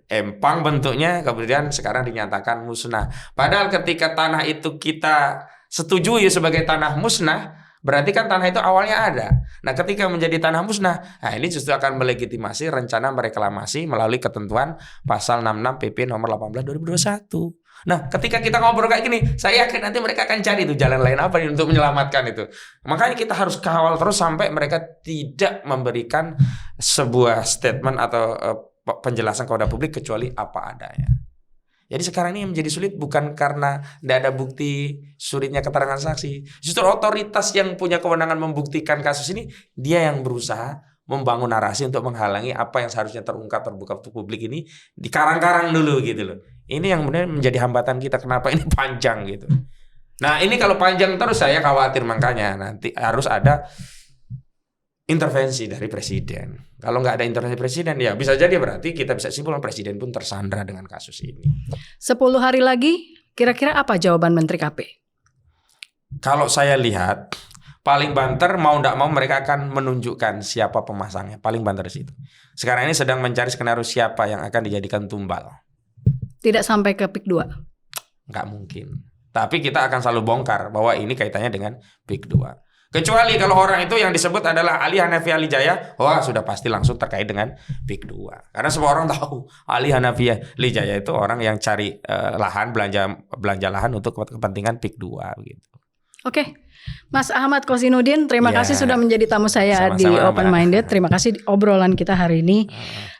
empang bentuknya, kemudian sekarang dinyatakan musnah. Padahal ketika tanah itu kita setujui sebagai tanah musnah, berarti kan tanah itu awalnya ada. Nah ketika menjadi tanah musnah, nah ini justru akan melegitimasi rencana mereklamasi melalui ketentuan pasal 66 PP nomor 18 2021. Nah ketika kita ngobrol kayak gini, saya yakin nanti mereka akan cari itu jalan lain apa nih untuk menyelamatkan itu. Makanya kita harus kawal terus sampai mereka tidak memberikan sebuah statement atau penjelasan kepada publik kecuali apa adanya. Jadi sekarang ini yang menjadi sulit bukan karena tidak ada bukti, sulitnya keterangan saksi. Justru otoritas yang punya kewenangan membuktikan kasus ini, dia yang berusaha membangun narasi untuk menghalangi apa yang seharusnya terungkap terbuka untuk publik ini dikarang-karang dulu gitu loh. Ini yang kemudian menjadi hambatan kita, kenapa ini panjang gitu. Nah ini kalau panjang terus saya khawatir, makanya nanti harus ada intervensi dari presiden. Kalau nggak ada intervensi presiden, ya bisa jadi berarti kita bisa simpulkan presiden pun tersandra dengan kasus ini. 10 hari lagi, kira-kira apa jawaban Menteri KP? Kalau saya lihat, paling banter mau nggak mau mereka akan menunjukkan siapa pemasangnya. Paling banter di situ. Sekarang ini sedang mencari skenario siapa yang akan dijadikan tumbal. Tidak sampai ke PIK 2? Nggak mungkin. Tapi kita akan selalu bongkar bahwa ini kaitannya dengan PIK 2. Kecuali kalau orang itu yang disebut adalah Ali Hanafi Ali Jaya, wah sudah pasti langsung terkait dengan PIK 2. Karena semua orang tahu Ali Hanafi Ali Jaya itu orang yang cari lahan, belanja lahan untuk kepentingan PIK 2 gitu. Oke. Mas Ahmad Kosinudin, terima kasih sudah menjadi tamu saya di Open Minded. Terima kasih obrolan kita hari ini.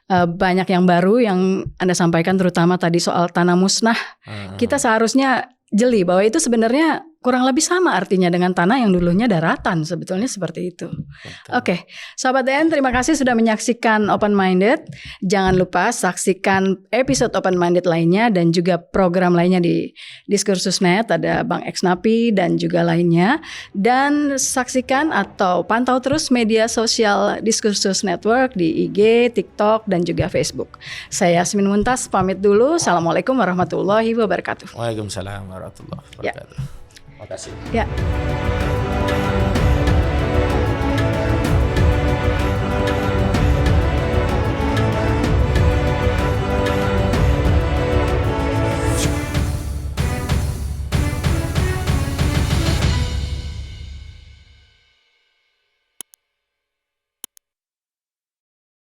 Banyak yang baru yang Anda sampaikan, terutama tadi soal tanah musnah. Kita seharusnya jeli bahwa itu sebenarnya kurang lebih sama artinya dengan tanah yang dulunya daratan, sebetulnya seperti itu. Oke, Sobat DN, terima kasih sudah menyaksikan Open Minded. Jangan lupa saksikan episode Open Minded lainnya dan juga program lainnya di Diskursus.net, ada Bang Eksnapi dan juga lainnya. Dan saksikan atau pantau terus media sosial Diskursus Network di IG, TikTok, dan juga Facebook. Saya Yasmin Muntas, pamit dulu. Assalamualaikum warahmatullahi wabarakatuh. Waalaikumsalam warahmatullahi wabarakatuh. Ya. Terima kasih. Ya.